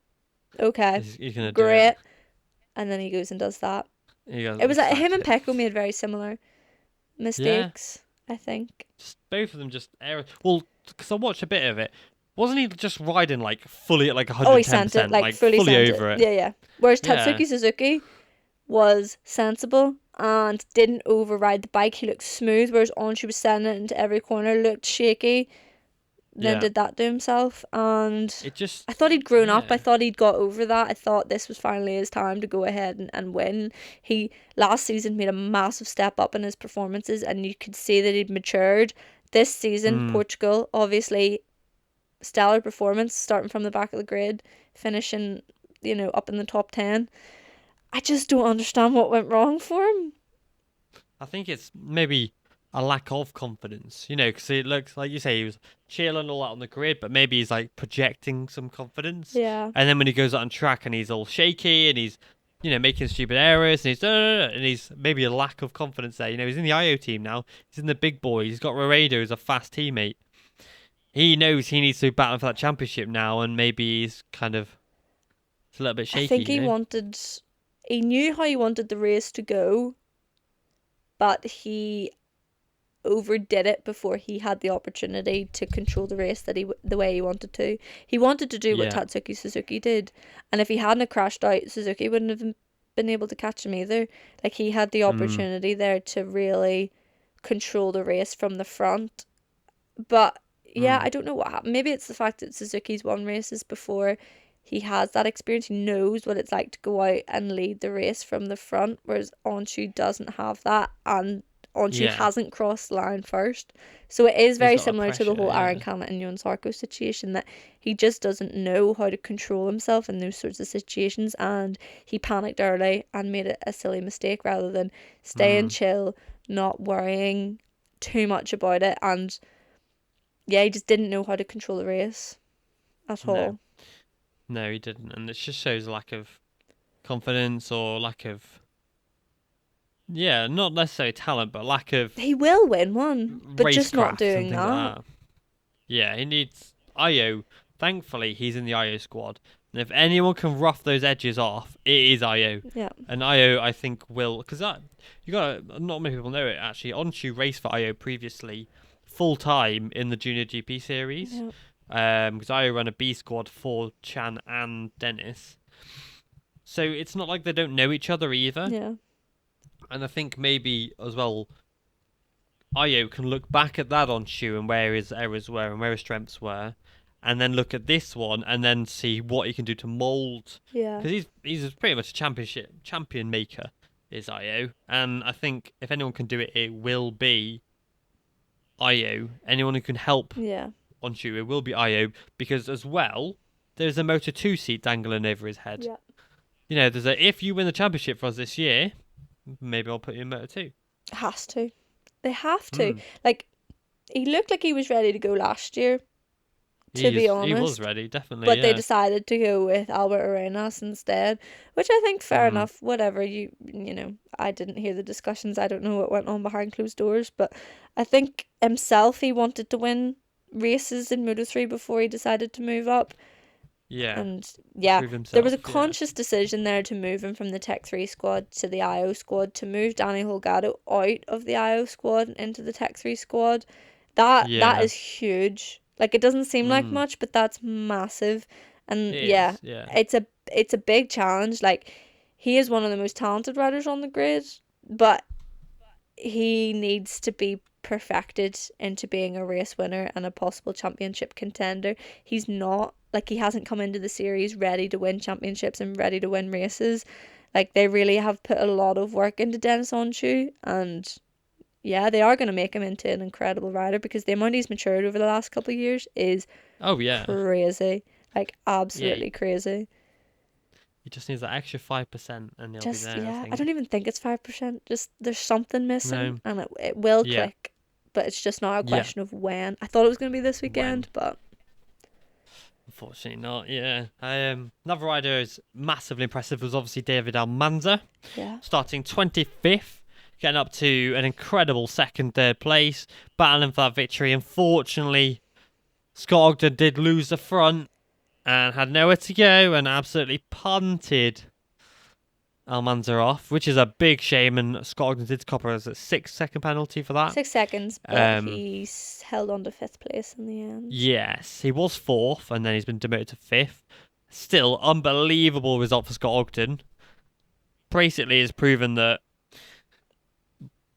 Speaker 2: Okay,
Speaker 1: He's gonna do
Speaker 2: great."
Speaker 1: it.
Speaker 2: And then he goes and does that.
Speaker 1: He goes,
Speaker 2: It was like him and
Speaker 1: "Fuck it."
Speaker 2: Pecco made very similar mistakes, I think.
Speaker 1: Just both of them just well, because I watched a bit of it. Wasn't he just riding like fully at like 110%,
Speaker 2: Oh, he sent it, like fully sent
Speaker 1: over it?
Speaker 2: Yeah. Whereas
Speaker 1: Yeah.
Speaker 2: Tatsuki Suzuki was sensible and didn't override the bike. He looked smooth, whereas Onshu was sending it into every corner, looked shaky, then
Speaker 1: Yeah.
Speaker 2: did that to himself. And
Speaker 1: It just,
Speaker 2: I thought he'd grown up. I
Speaker 1: yeah.
Speaker 2: thought he'd got over that. I thought this was finally his time to go ahead and win. He last season made a massive step up in his performances, and you could see that he'd matured. This season,
Speaker 1: Mm.
Speaker 2: Portugal, obviously, stellar performance, starting from the back of the grid, finishing, up in the top 10. I just don't understand what went wrong for him.
Speaker 1: I think it's maybe a lack of confidence, because it looks like you say he was chilling all out on the grid, but maybe he's like projecting some confidence.
Speaker 2: Yeah.
Speaker 1: And then when he goes out on track and he's all shaky and he's, making stupid errors and he's maybe a lack of confidence there. He's in the IO team now. He's in the big boys. He's got Laredo as a fast teammate. He knows he needs to battle for that championship now, and maybe he's kind of it's a little bit shaky.
Speaker 2: I think he knew how he wanted the race to go, but he overdid it before he had the opportunity to control the race the way he wanted to. He wanted to do what
Speaker 1: Yeah.
Speaker 2: Tatsuki Suzuki did, and if he hadn't crashed out, Suzuki wouldn't have been able to catch him either. Like, he had the opportunity there to really control the race from the front. But yeah, I don't know what happened. Maybe it's the fact that Suzuki's won races before. He has that experience. He knows what it's like to go out and lead the race from the front, whereas Onshu doesn't have that, and Onshu
Speaker 1: Yeah.
Speaker 2: hasn't crossed the line first. So it is very
Speaker 1: got the
Speaker 2: similar to the
Speaker 1: pressure,
Speaker 2: whole
Speaker 1: yeah.
Speaker 2: Aaron Canet and Yoon Sarko situation, that he just doesn't know how to control himself in those sorts of situations, and he panicked early and made a silly mistake rather than staying chill, not worrying too much about it. And yeah, he just didn't know how to control the race at all.
Speaker 1: No, he didn't, and it just shows a lack of confidence or lack of, not necessarily talent, but lack of
Speaker 2: He will win one, but just not
Speaker 1: racecraft and
Speaker 2: doing
Speaker 1: things
Speaker 2: that.
Speaker 1: like that. Yeah, he needs IO. Thankfully, he's in the IO squad, and if anyone can rough those edges off, it is IO.
Speaker 2: Yeah.
Speaker 1: And IO, I think, will, because not many people know it actually. Onshu raced for IO previously, full time in the Junior GP series.
Speaker 2: Yeah.
Speaker 1: Because I run a B squad for Chan and Dennis. So it's not like they don't know each other either.
Speaker 2: Yeah.
Speaker 1: And I think maybe as well, Io can look back at that on Shu and where his errors were and where his strengths were, and then look at this one and then see what he can do to mould.
Speaker 2: Yeah.
Speaker 1: Because he's pretty much a champion maker, is Io. And I think if anyone can do it, it will be Io. Anyone who can help
Speaker 2: Yeah.
Speaker 1: on Shu, it will be Io, because as well, there's a Moto2 seat dangling over his head.
Speaker 2: Yeah.
Speaker 1: There's if you win the championship for us this year, maybe I'll put you in Moto2.
Speaker 2: Has to. They have to. Like, he looked like he was ready to go last year, to be honest.
Speaker 1: He was ready, definitely.
Speaker 2: But they decided to go with Albert Arenas instead, which I think fair enough. Whatever, you know, I didn't hear the discussions. I don't know what went on behind closed doors, but I think himself, he wanted to win races in Moto3 before he decided to move up.
Speaker 1: Yeah.
Speaker 2: And yeah,
Speaker 1: Prove himself,
Speaker 2: there was a conscious decision there to move him from the Tech 3 squad to the IO squad, to move Danny Holgado out of the IO squad into the Tech 3 squad. That is huge. Like, it doesn't seem like much, but that's massive. And it's a big challenge. Like, he is one of the most talented riders on the grid, but he needs to be perfected into being a race winner and a possible championship contender. He's not. Like, he hasn't come into the series ready to win championships and ready to win races. Like, they really have put a lot of work into Dennis Onshu, and yeah, they are going to make him into an incredible rider, because the amount he's matured over the last couple of years is crazy. Like, absolutely crazy.
Speaker 1: He just needs that extra 5% and he'll be there.
Speaker 2: Yeah, I don't even think it's 5%. Just, there's something missing, and it will click, but it's just not a question of when. I thought it was going to be this weekend, but
Speaker 1: unfortunately not. Another rider who's massively impressive was obviously David Almanza. Starting 25th, getting up to an incredible third place, battling for that victory. Unfortunately, Scott Ogden did lose the front and had nowhere to go and absolutely punted Almanza off, which is a big shame. And Scott Ogden did cop a 6-second penalty for that.
Speaker 2: 6 seconds, but he's held on to 5th place in the end.
Speaker 1: Yes, he was 4th and then he's been demoted to 5th. Still, unbelievable result for Scott Ogden. Basically, it's proven that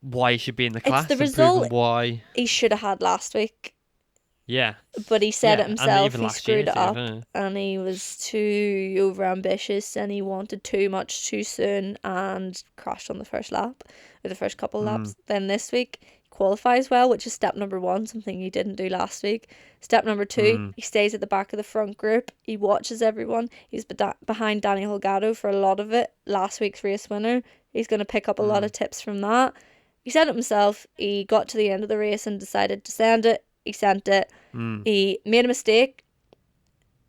Speaker 1: why he should be in the
Speaker 2: It's
Speaker 1: class
Speaker 2: the
Speaker 1: and proving
Speaker 2: result
Speaker 1: why.
Speaker 2: he should have had last week.
Speaker 1: Yeah.
Speaker 2: But he said it
Speaker 1: Yeah, and
Speaker 2: himself,
Speaker 1: even
Speaker 2: he
Speaker 1: last year
Speaker 2: screwed it
Speaker 1: too,
Speaker 2: up
Speaker 1: isn't it?
Speaker 2: and he was too overambitious and he wanted too much too soon and crashed on the first lap, or the first couple laps. Then this week, he qualifies well, which is step number one, something he didn't do last week. Step number two, he stays at the back of the front group, he watches everyone, he's behind Daniel Holgado for a lot of it, last week's race winner. He's going to pick up a lot of tips from that. He said it himself, he got to the end of the race and decided to send it. He sent it. He made a mistake.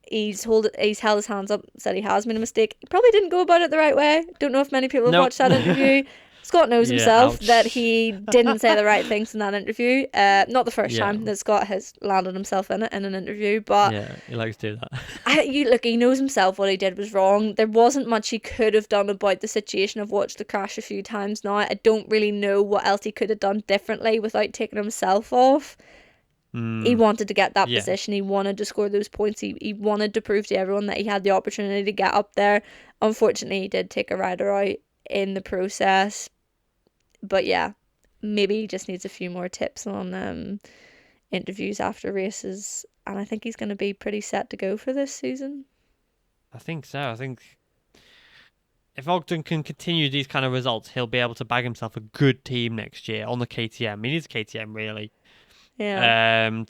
Speaker 2: He's held his hands up, said he has made a mistake. He probably didn't go about it the right way. Don't know if many people have
Speaker 1: Nope.
Speaker 2: watched that interview. Scott knows
Speaker 1: Yeah,
Speaker 2: himself
Speaker 1: ouch.
Speaker 2: that he didn't say the right things in that interview. Not the first
Speaker 1: Yeah.
Speaker 2: time that Scott has landed himself in it in an interview, but
Speaker 1: Yeah, he likes to do that.
Speaker 2: look, he knows himself what he did was wrong. There wasn't much he could have done about the situation. I've watched the crash a few times now. I don't really know what else he could have done differently without taking himself off. He wanted to get that position. He wanted to score those points. He wanted to prove to everyone that he had the opportunity to get up there. Unfortunately, he did take a rider out in the process. But yeah, maybe he just needs a few more tips on interviews after races. And I think he's going to be pretty set to go for this season.
Speaker 1: I think so. I think if Ogden can continue these kind of results, he'll be able to bag himself a good team next year on the KTM. He needs a KTM, really.
Speaker 2: Yeah.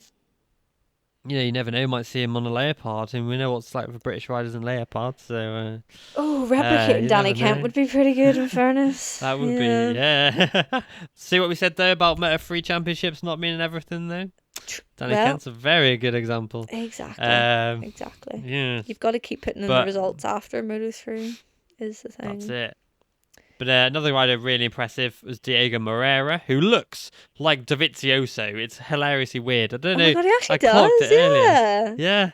Speaker 1: You never know. Might see him on a Leopard, and we know what's like for British riders in Leopards. So,
Speaker 2: replicating
Speaker 1: you
Speaker 2: Danny
Speaker 1: never
Speaker 2: Kent
Speaker 1: know.
Speaker 2: would be pretty good, in fairness.
Speaker 1: That would be, yeah. See what we said though about Moto3 championships not meaning everything though. Danny Kent's a very good example.
Speaker 2: Exactly. Exactly.
Speaker 1: Yeah.
Speaker 2: You've got to keep putting in the results after Moto3 is the thing.
Speaker 1: That's it. But another rider really impressive was Diego Moreira, who looks like Dovizioso. It's hilariously weird. I don't know.
Speaker 2: Oh my God, he actually
Speaker 1: clocked
Speaker 2: does,
Speaker 1: it earlier.
Speaker 2: yeah.
Speaker 1: Yeah.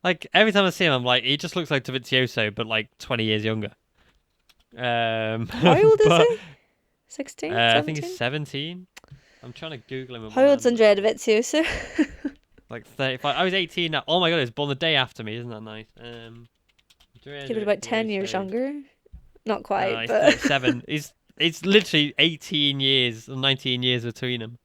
Speaker 1: Like, every time I see him, I'm like, he just looks like Dovizioso, but like 20 years younger.
Speaker 2: How old is he? 16?
Speaker 1: I think he's 17. I'm trying to Google him.
Speaker 2: How old's Andrea Dovizioso?
Speaker 1: Like 35. I was 18 now. Oh my God, he was born the day after me. Isn't that nice?
Speaker 2: He was about 10 years younger. Not quite,
Speaker 1: he's
Speaker 2: but
Speaker 1: 37. It's literally 18 years or 19 years between them.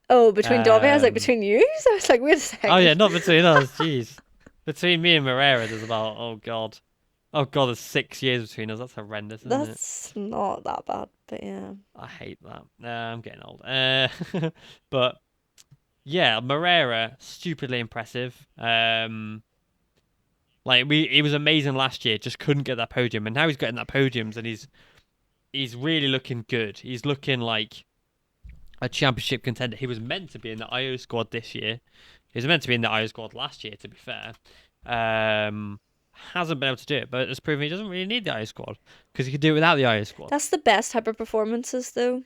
Speaker 2: Oh, between Dobby? I was like, between you? I was like, wait a second.
Speaker 1: Oh yeah, not between us. Jeez. Between me and Moreira, there's about oh god, there's 6 years between us. That's horrendous, isn't it?
Speaker 2: That's not that bad, but yeah.
Speaker 1: I hate that. I'm getting old. But yeah, Moreira, stupidly impressive. He was amazing last year, just couldn't get that podium, and now he's getting that podiums, and he's really looking good. He's looking like a championship contender. He was meant to be in the IO squad this year. He was meant to be in the IO squad last year, to be fair. Hasn't been able to do it, but it's proven he doesn't really need the IO squad because he could do it without the IO squad.
Speaker 2: That's the best type of performances, though.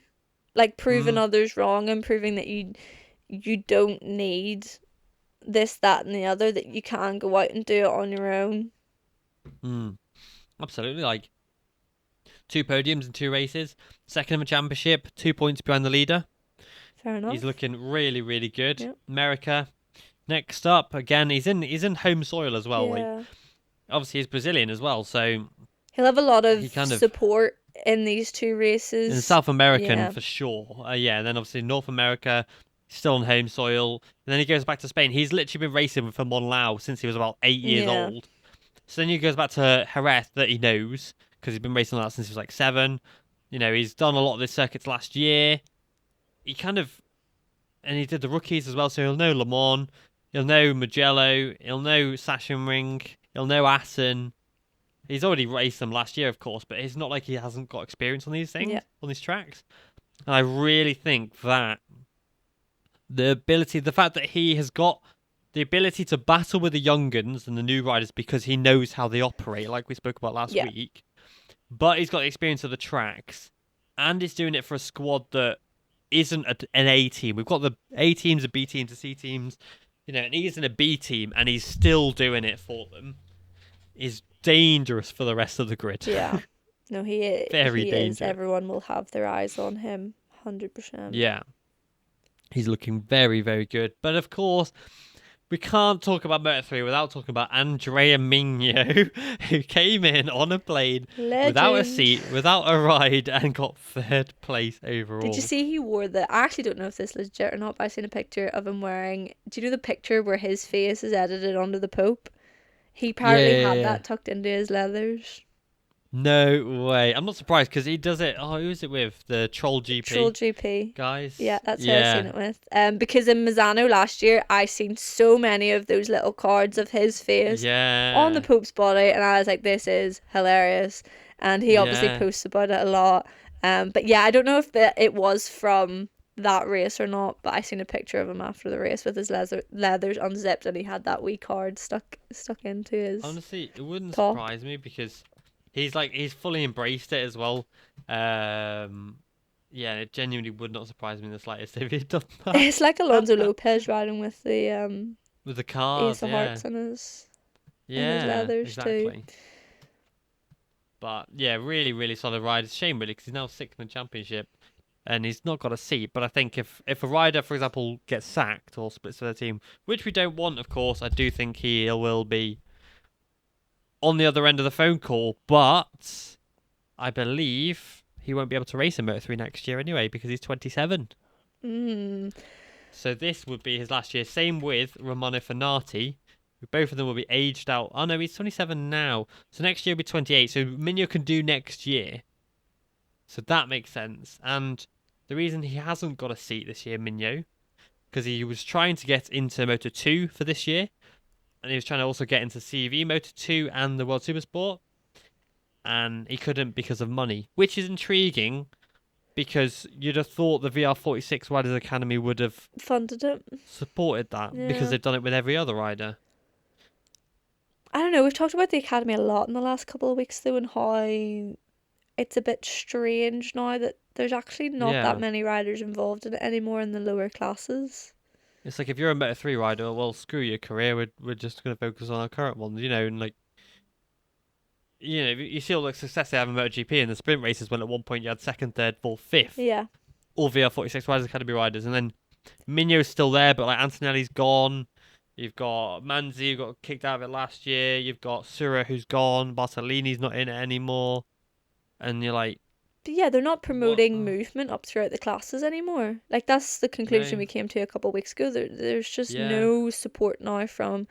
Speaker 2: Like proving others wrong and proving that you don't need this, that, and the other, that you can go out and do it on your own.
Speaker 1: Absolutely. Like 2 podiums in 2 races, second in the championship, 2 points behind the leader.
Speaker 2: Fair enough.
Speaker 1: He's looking really, really good.
Speaker 2: Yep.
Speaker 1: America, next up again. He's in home soil as well.
Speaker 2: Yeah.
Speaker 1: Like, obviously, he's Brazilian as well, so
Speaker 2: he'll have a lot of support in these 2 races.
Speaker 1: In South American for sure. And then obviously North America, still on home soil. And then he goes back to Spain. He's literally been racing for Monlau since he was about 8 years old. So then he goes back to Jerez that he knows because he's been racing on that since he was like 7. He's done a lot of the circuits last year. And he did the rookies as well, so he'll know Le Mans, he'll know Mugello, he'll know Sachsenring, he'll know Assen. He's already raced them last year, of course, but it's not like he hasn't got experience on these things, on these tracks. And I really think that the fact that he has got the ability to battle with the young guns and the new riders because he knows how they operate, like we spoke about last week, but he's got the experience of the tracks, and he's doing it for a squad that isn't an A team. We've got the A teams, the B teams, the C teams, and he's in a B team, and he's still doing it for them. Is dangerous for the rest of the grid.
Speaker 2: Yeah, no, he is
Speaker 1: very dangerous.
Speaker 2: Everyone will have their eyes on him, 100%.
Speaker 1: Yeah, he's looking very, very good. But of course, we can't talk about Moto3 without talking about Andrea Migno, who came in on a plane without a
Speaker 2: Legend.
Speaker 1: seat, without a ride, and got 3rd place
Speaker 2: Did you
Speaker 1: overall.
Speaker 2: see he wore the? I actually don't know if this is legit or not, but I seen a picture of him wearing. Do you know the picture where his face is edited onto the Pope? He apparently had
Speaker 1: Yeah.
Speaker 2: that tucked into his leathers.
Speaker 1: No way. I'm not surprised because he does it. Oh, who is it with? The Troll
Speaker 2: Troll
Speaker 1: GP
Speaker 2: GP. Yeah,
Speaker 1: guys?
Speaker 2: that's who I seen
Speaker 1: Yeah.
Speaker 2: it with. Because in Mazzano last year, I seen so many of those little cards of his face on the
Speaker 1: Yeah.
Speaker 2: Pope's body, and I was like, this is hilarious. And he obviously
Speaker 1: Yeah.
Speaker 2: posts about it a lot. But yeah, I don't know if it was from that race or not, but I seen a picture of him after the race with his leathers unzipped, and he had that wee card stuck into his
Speaker 1: Honestly, it wouldn't
Speaker 2: top.
Speaker 1: surprise me because he's fully embraced it as well. Um, yeah, it genuinely would not surprise me in the slightest if he'd done that.
Speaker 2: It's like Alonso Lopez riding with the
Speaker 1: With the
Speaker 2: Ace
Speaker 1: cards,
Speaker 2: of
Speaker 1: yeah.
Speaker 2: Hearts in his
Speaker 1: Yeah,
Speaker 2: leathers too.
Speaker 1: exactly. But yeah, really, really solid ride. It's a shame really because he's now 6th in the championship and he's not got a seat. But I think if a rider, for example, gets sacked or splits for their team, which we don't want, of course, I do think he will be on the other end of the phone call. But I believe he won't be able to race in Moto3 next year anyway because he's 27.
Speaker 2: Mm.
Speaker 1: So this would be his last year. Same with Romano Fenati. Both of them will be aged out. Oh no, he's 27 now. So next year will be 28. So Minio can do next year. So that makes sense. And the reason he hasn't got a seat this year, Minio, because he was trying to get into Moto2 for this year. And he was trying to also get into CV Moto2 and the World Supersport. And he couldn't because of money, which is intriguing because you'd have thought the VR46 Riders Academy would have
Speaker 2: Funded it.
Speaker 1: supported that because
Speaker 2: Yeah.
Speaker 1: they've done it with every other rider.
Speaker 2: I don't know, we've talked about the academy a lot in the last couple of weeks though, and how it's a bit strange now that there's actually not that
Speaker 1: Yeah.
Speaker 2: many riders involved in it anymore in the lower classes.
Speaker 1: It's like if you're a Moto3 rider, well, screw your career. We're just going to focus on our current ones, and like, you see all the success they have in MotoGP in the sprint races when at one point you had 2nd, 3rd, 4th, 5th,
Speaker 2: Yeah.
Speaker 1: all VR46 Riders Academy riders, and then Minio's still there, but like Antonelli's gone. You've got Manzi who got kicked out of it last year. You've got Sura who's gone. Bartolini's not in it anymore, and you're like,
Speaker 2: But yeah, they're not
Speaker 1: what?
Speaker 2: promoting movement up throughout the classes anymore. Like that's the conclusion
Speaker 1: No,
Speaker 2: we came to a couple of weeks ago. There's just
Speaker 1: yeah,
Speaker 2: no support now from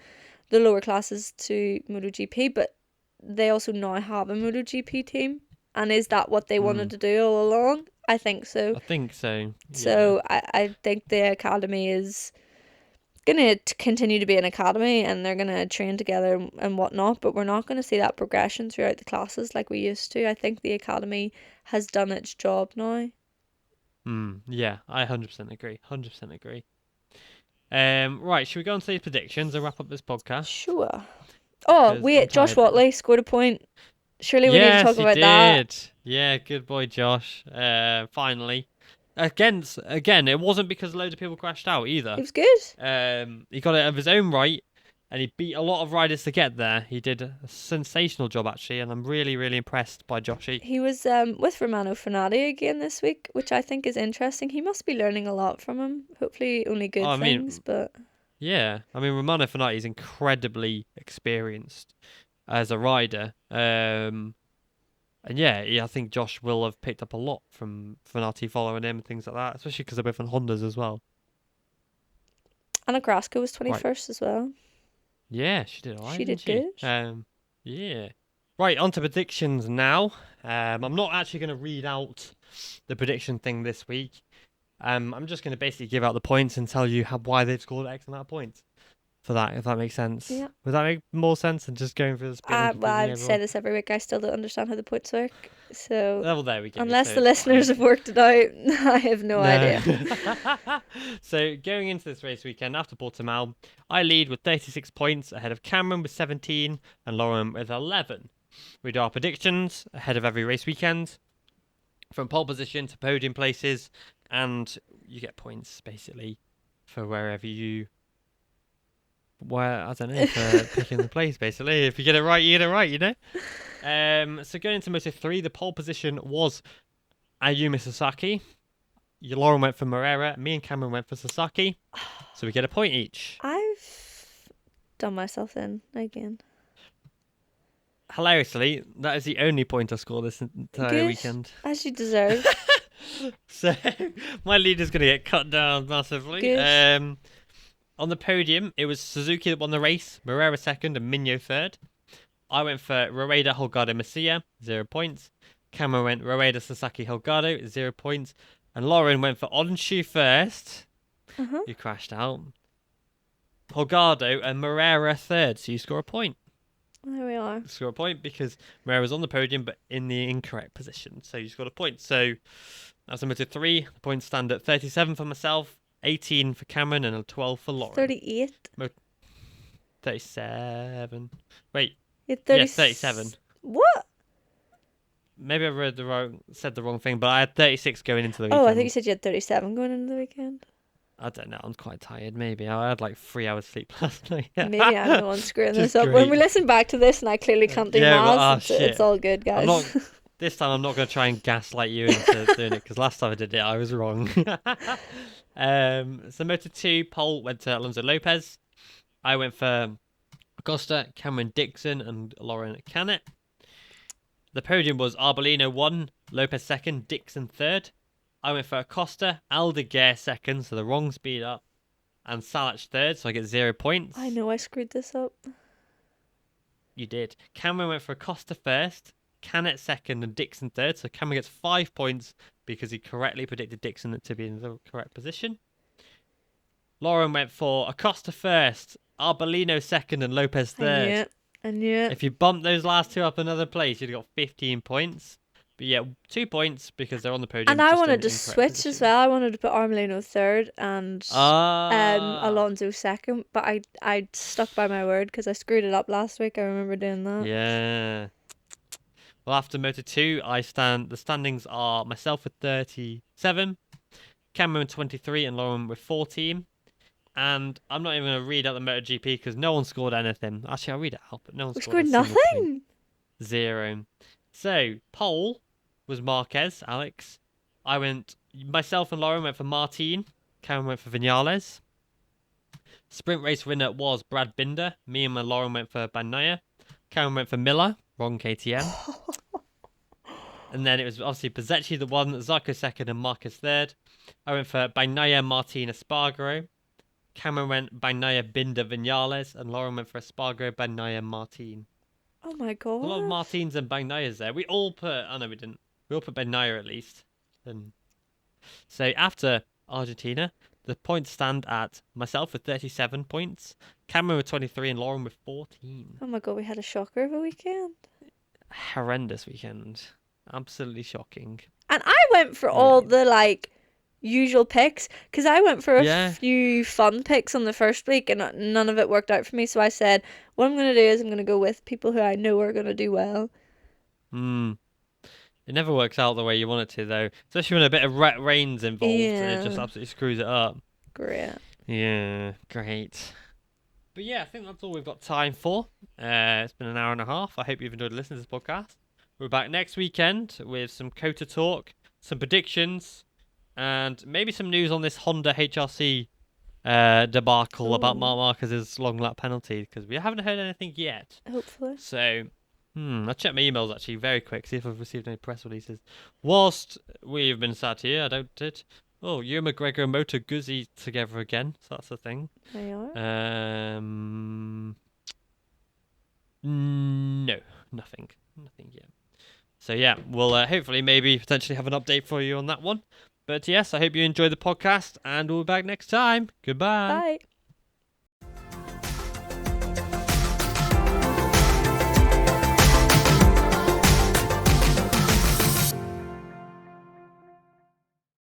Speaker 2: the lower classes to MotoGP, but they also now have a MotoGP team. And is that what they wanted
Speaker 1: mm,
Speaker 2: to do all along? I think so.
Speaker 1: I think so. Yeah.
Speaker 2: So I think the academy is gonna continue to be an academy and they're gonna train together and whatnot, but we're not gonna see that progression throughout the classes like we used to. I think the academy has done its job now.
Speaker 1: Yeah, I 100% agree. 100% agree. Right, should we go on to these predictions and wrap up this podcast?
Speaker 2: Sure. Oh,
Speaker 1: 'Cause I'm
Speaker 2: wait, Josh
Speaker 1: tired now.
Speaker 2: Watley scored a point. Surely we need to
Speaker 1: Yes,
Speaker 2: talk
Speaker 1: he
Speaker 2: about that.
Speaker 1: did. Yeah, good boy, Josh. Finally. Again, it wasn't because loads of people crashed out
Speaker 2: He
Speaker 1: either.
Speaker 2: was good.
Speaker 1: He got it of his own right, and he beat a lot of riders to get there. He did a sensational job actually, and I'm really, really impressed by Joshy.
Speaker 2: He was with Romano Fenati again this week, which I think is interesting. He must be learning a lot from him. Hopefully only
Speaker 1: Oh,
Speaker 2: good
Speaker 1: I
Speaker 2: things,
Speaker 1: mean,
Speaker 2: but
Speaker 1: yeah, I mean Romano Fenati is incredibly experienced as a rider. And yeah, I think Josh will have picked up a lot from Fenati following him and things like that, especially because they're both on Hondas as well.
Speaker 2: Anna Grasko was
Speaker 1: Right.
Speaker 2: 21st as well.
Speaker 1: Yeah, she did alright,
Speaker 2: She
Speaker 1: didn't
Speaker 2: did
Speaker 1: she?
Speaker 2: good.
Speaker 1: Yeah. Right, on to predictions now. I'm not actually going to read out the prediction thing this week. I'm just going to basically give out the points and tell you why they've scored X amount of points for that, if that makes sense.
Speaker 2: Yeah.
Speaker 1: Would that make more sense than just going through the spin and
Speaker 2: Well,
Speaker 1: confusing
Speaker 2: I say
Speaker 1: everyone?
Speaker 2: this every week. I still don't understand how the points work. So
Speaker 1: Well, there we go.
Speaker 2: unless
Speaker 1: so
Speaker 2: the
Speaker 1: it's fine.
Speaker 2: listeners have worked it out, I have no idea.
Speaker 1: So going into this race weekend after Portimao, I lead with 36 points ahead of Cameron with 17 and Lauren with 11. We do our predictions ahead of every race weekend, from pole position to podium places, and you get points basically for wherever I don't know, for picking the place basically. If you get it right, you get it right, So going into Moto3, the pole position was Ayumi Sasaki. Lauren went for Morera. Me and Cameron went for Sasaki. So we get a point each.
Speaker 2: I done myself in again.
Speaker 1: Hilariously, that is the only point I scored this entire
Speaker 2: Good,
Speaker 1: weekend.
Speaker 2: as you deserve.
Speaker 1: So my lead is going to get cut down massively.
Speaker 2: Good.
Speaker 1: On the podium, it was Suzuki that won the race, Morera second, and Minyo third. I went for Rueda, Holgado, Masia, 0 points. Cameron went Rueda, Sasaki, Holgado, 0 points. And Lauren went for Onshu first.
Speaker 2: Uh-huh.
Speaker 1: You crashed out. Holgado and Morera third, so you score a point.
Speaker 2: There we are.
Speaker 1: You score a point because Morera was on the podium but in the incorrect position, so you scored a point. So that's a Moto3. The points stand at 37 for myself, 18 for Cameron, and a 12 for Lauren.
Speaker 2: 38.
Speaker 1: 37. Wait.
Speaker 2: Yeah,
Speaker 1: 37.
Speaker 2: What?
Speaker 1: Maybe I said the wrong thing, but I had 36 going into the weekend.
Speaker 2: Oh, I think you said you had 37 going into the weekend.
Speaker 1: I don't know. I'm quite tired. Maybe I had like 3 hours sleep last night.
Speaker 2: Maybe I'm the one screwing this up.
Speaker 1: Great.
Speaker 2: When we listen back to this and I clearly can't do maths, it's all good, guys.
Speaker 1: This time I'm not going to try and gaslight you into doing it because last time I did it, I was wrong. So Moto2 pole went to Alonso Lopez. I went for Acosta, Cameron Dixon, and Lauren Canet. The podium was Arbolino 1, Lopez 2nd, Dixon 3rd. I went for Acosta, Aldeguer 2nd, so the wrong speed up, and Salach 3rd, so I get 0 points.
Speaker 2: I know I screwed this up.
Speaker 1: You did. Cameron went for Acosta 1st, Canet 2nd, and Dixon 3rd, so Cameron gets 5 points because he correctly predicted Dixon to be in the correct position. Lauren went for Acosta 1st, Arbolino 2nd, and Lopez 3rd.
Speaker 2: I knew it.
Speaker 1: If you bump those last two up another place, you'd have got 15 points. But yeah, 2 points because they're on the podium.
Speaker 2: And I wanted to switch as well. I wanted to put Arbolino 3rd and Alonso 2nd, but I stuck by my word because I screwed it up last week. I remember doing that.
Speaker 1: Yeah. Well, after Moto2, the standings are myself with 37, Cameron with 23, and Lauren with 14. And I'm not even going to read out the MotoGP because no one scored anything. Actually, I'll read it out, but no one scored
Speaker 2: nothing.
Speaker 1: 0. So, pole was Marquez, Alex. Myself and Lauren went for Martin. Cameron went for Vinales. Sprint race winner was Brad Binder. Me and my Lauren went for Bagnaia. Cameron went for Miller. Wrong KTM. And then it was obviously Bezzecchi that won, Zarco 2nd, and Marcus 3rd. I went for Bagnaia, Martin, Espargaro. Cameron went Bagnaia, Binder, Vinales. And Lauren went for Espargaro, Bagnaia, Martin.
Speaker 2: Oh my god.
Speaker 1: A lot of Martins and Bagnaias there. We all put... Oh, no, we didn't. We all put Bagnaia at least. So after Argentina, the points stand at myself with 37 points, Cameron with 23, and Lauren with 14.
Speaker 2: Oh my god, we had a shocker of a weekend.
Speaker 1: Horrendous weekend. Absolutely shocking.
Speaker 2: And I went for all the usual picks because I went for a few fun picks on the first week and none of it worked out for me. So I said, what I'm going to do is I'm going to go with people who I know are going to do well.
Speaker 1: It never works out the way you want it to, though. Especially when a bit of rain's involved. It just absolutely screws it up.
Speaker 2: Great.
Speaker 1: Yeah, great. But yeah, I think that's all we've got time for. It's been an hour and a half. I hope you've enjoyed listening to this podcast. We're back next weekend with some COTA talk, some predictions, and maybe some news on this Honda HRC debacle about Marc Marquez's long lap penalty, because we haven't heard anything yet.
Speaker 2: Hopefully.
Speaker 1: So, I'll check my emails actually very quick, see if I've received any press releases. Whilst we've been sat here, I doubt it. Oh, Ewan McGregor and Moto Guzzi together again, so that's a thing.
Speaker 2: They are?
Speaker 1: No, nothing yet. So yeah, we'll hopefully potentially have an update for you on that one. But yes, I hope you enjoyed the podcast and we'll be back next time. Goodbye.
Speaker 2: Bye.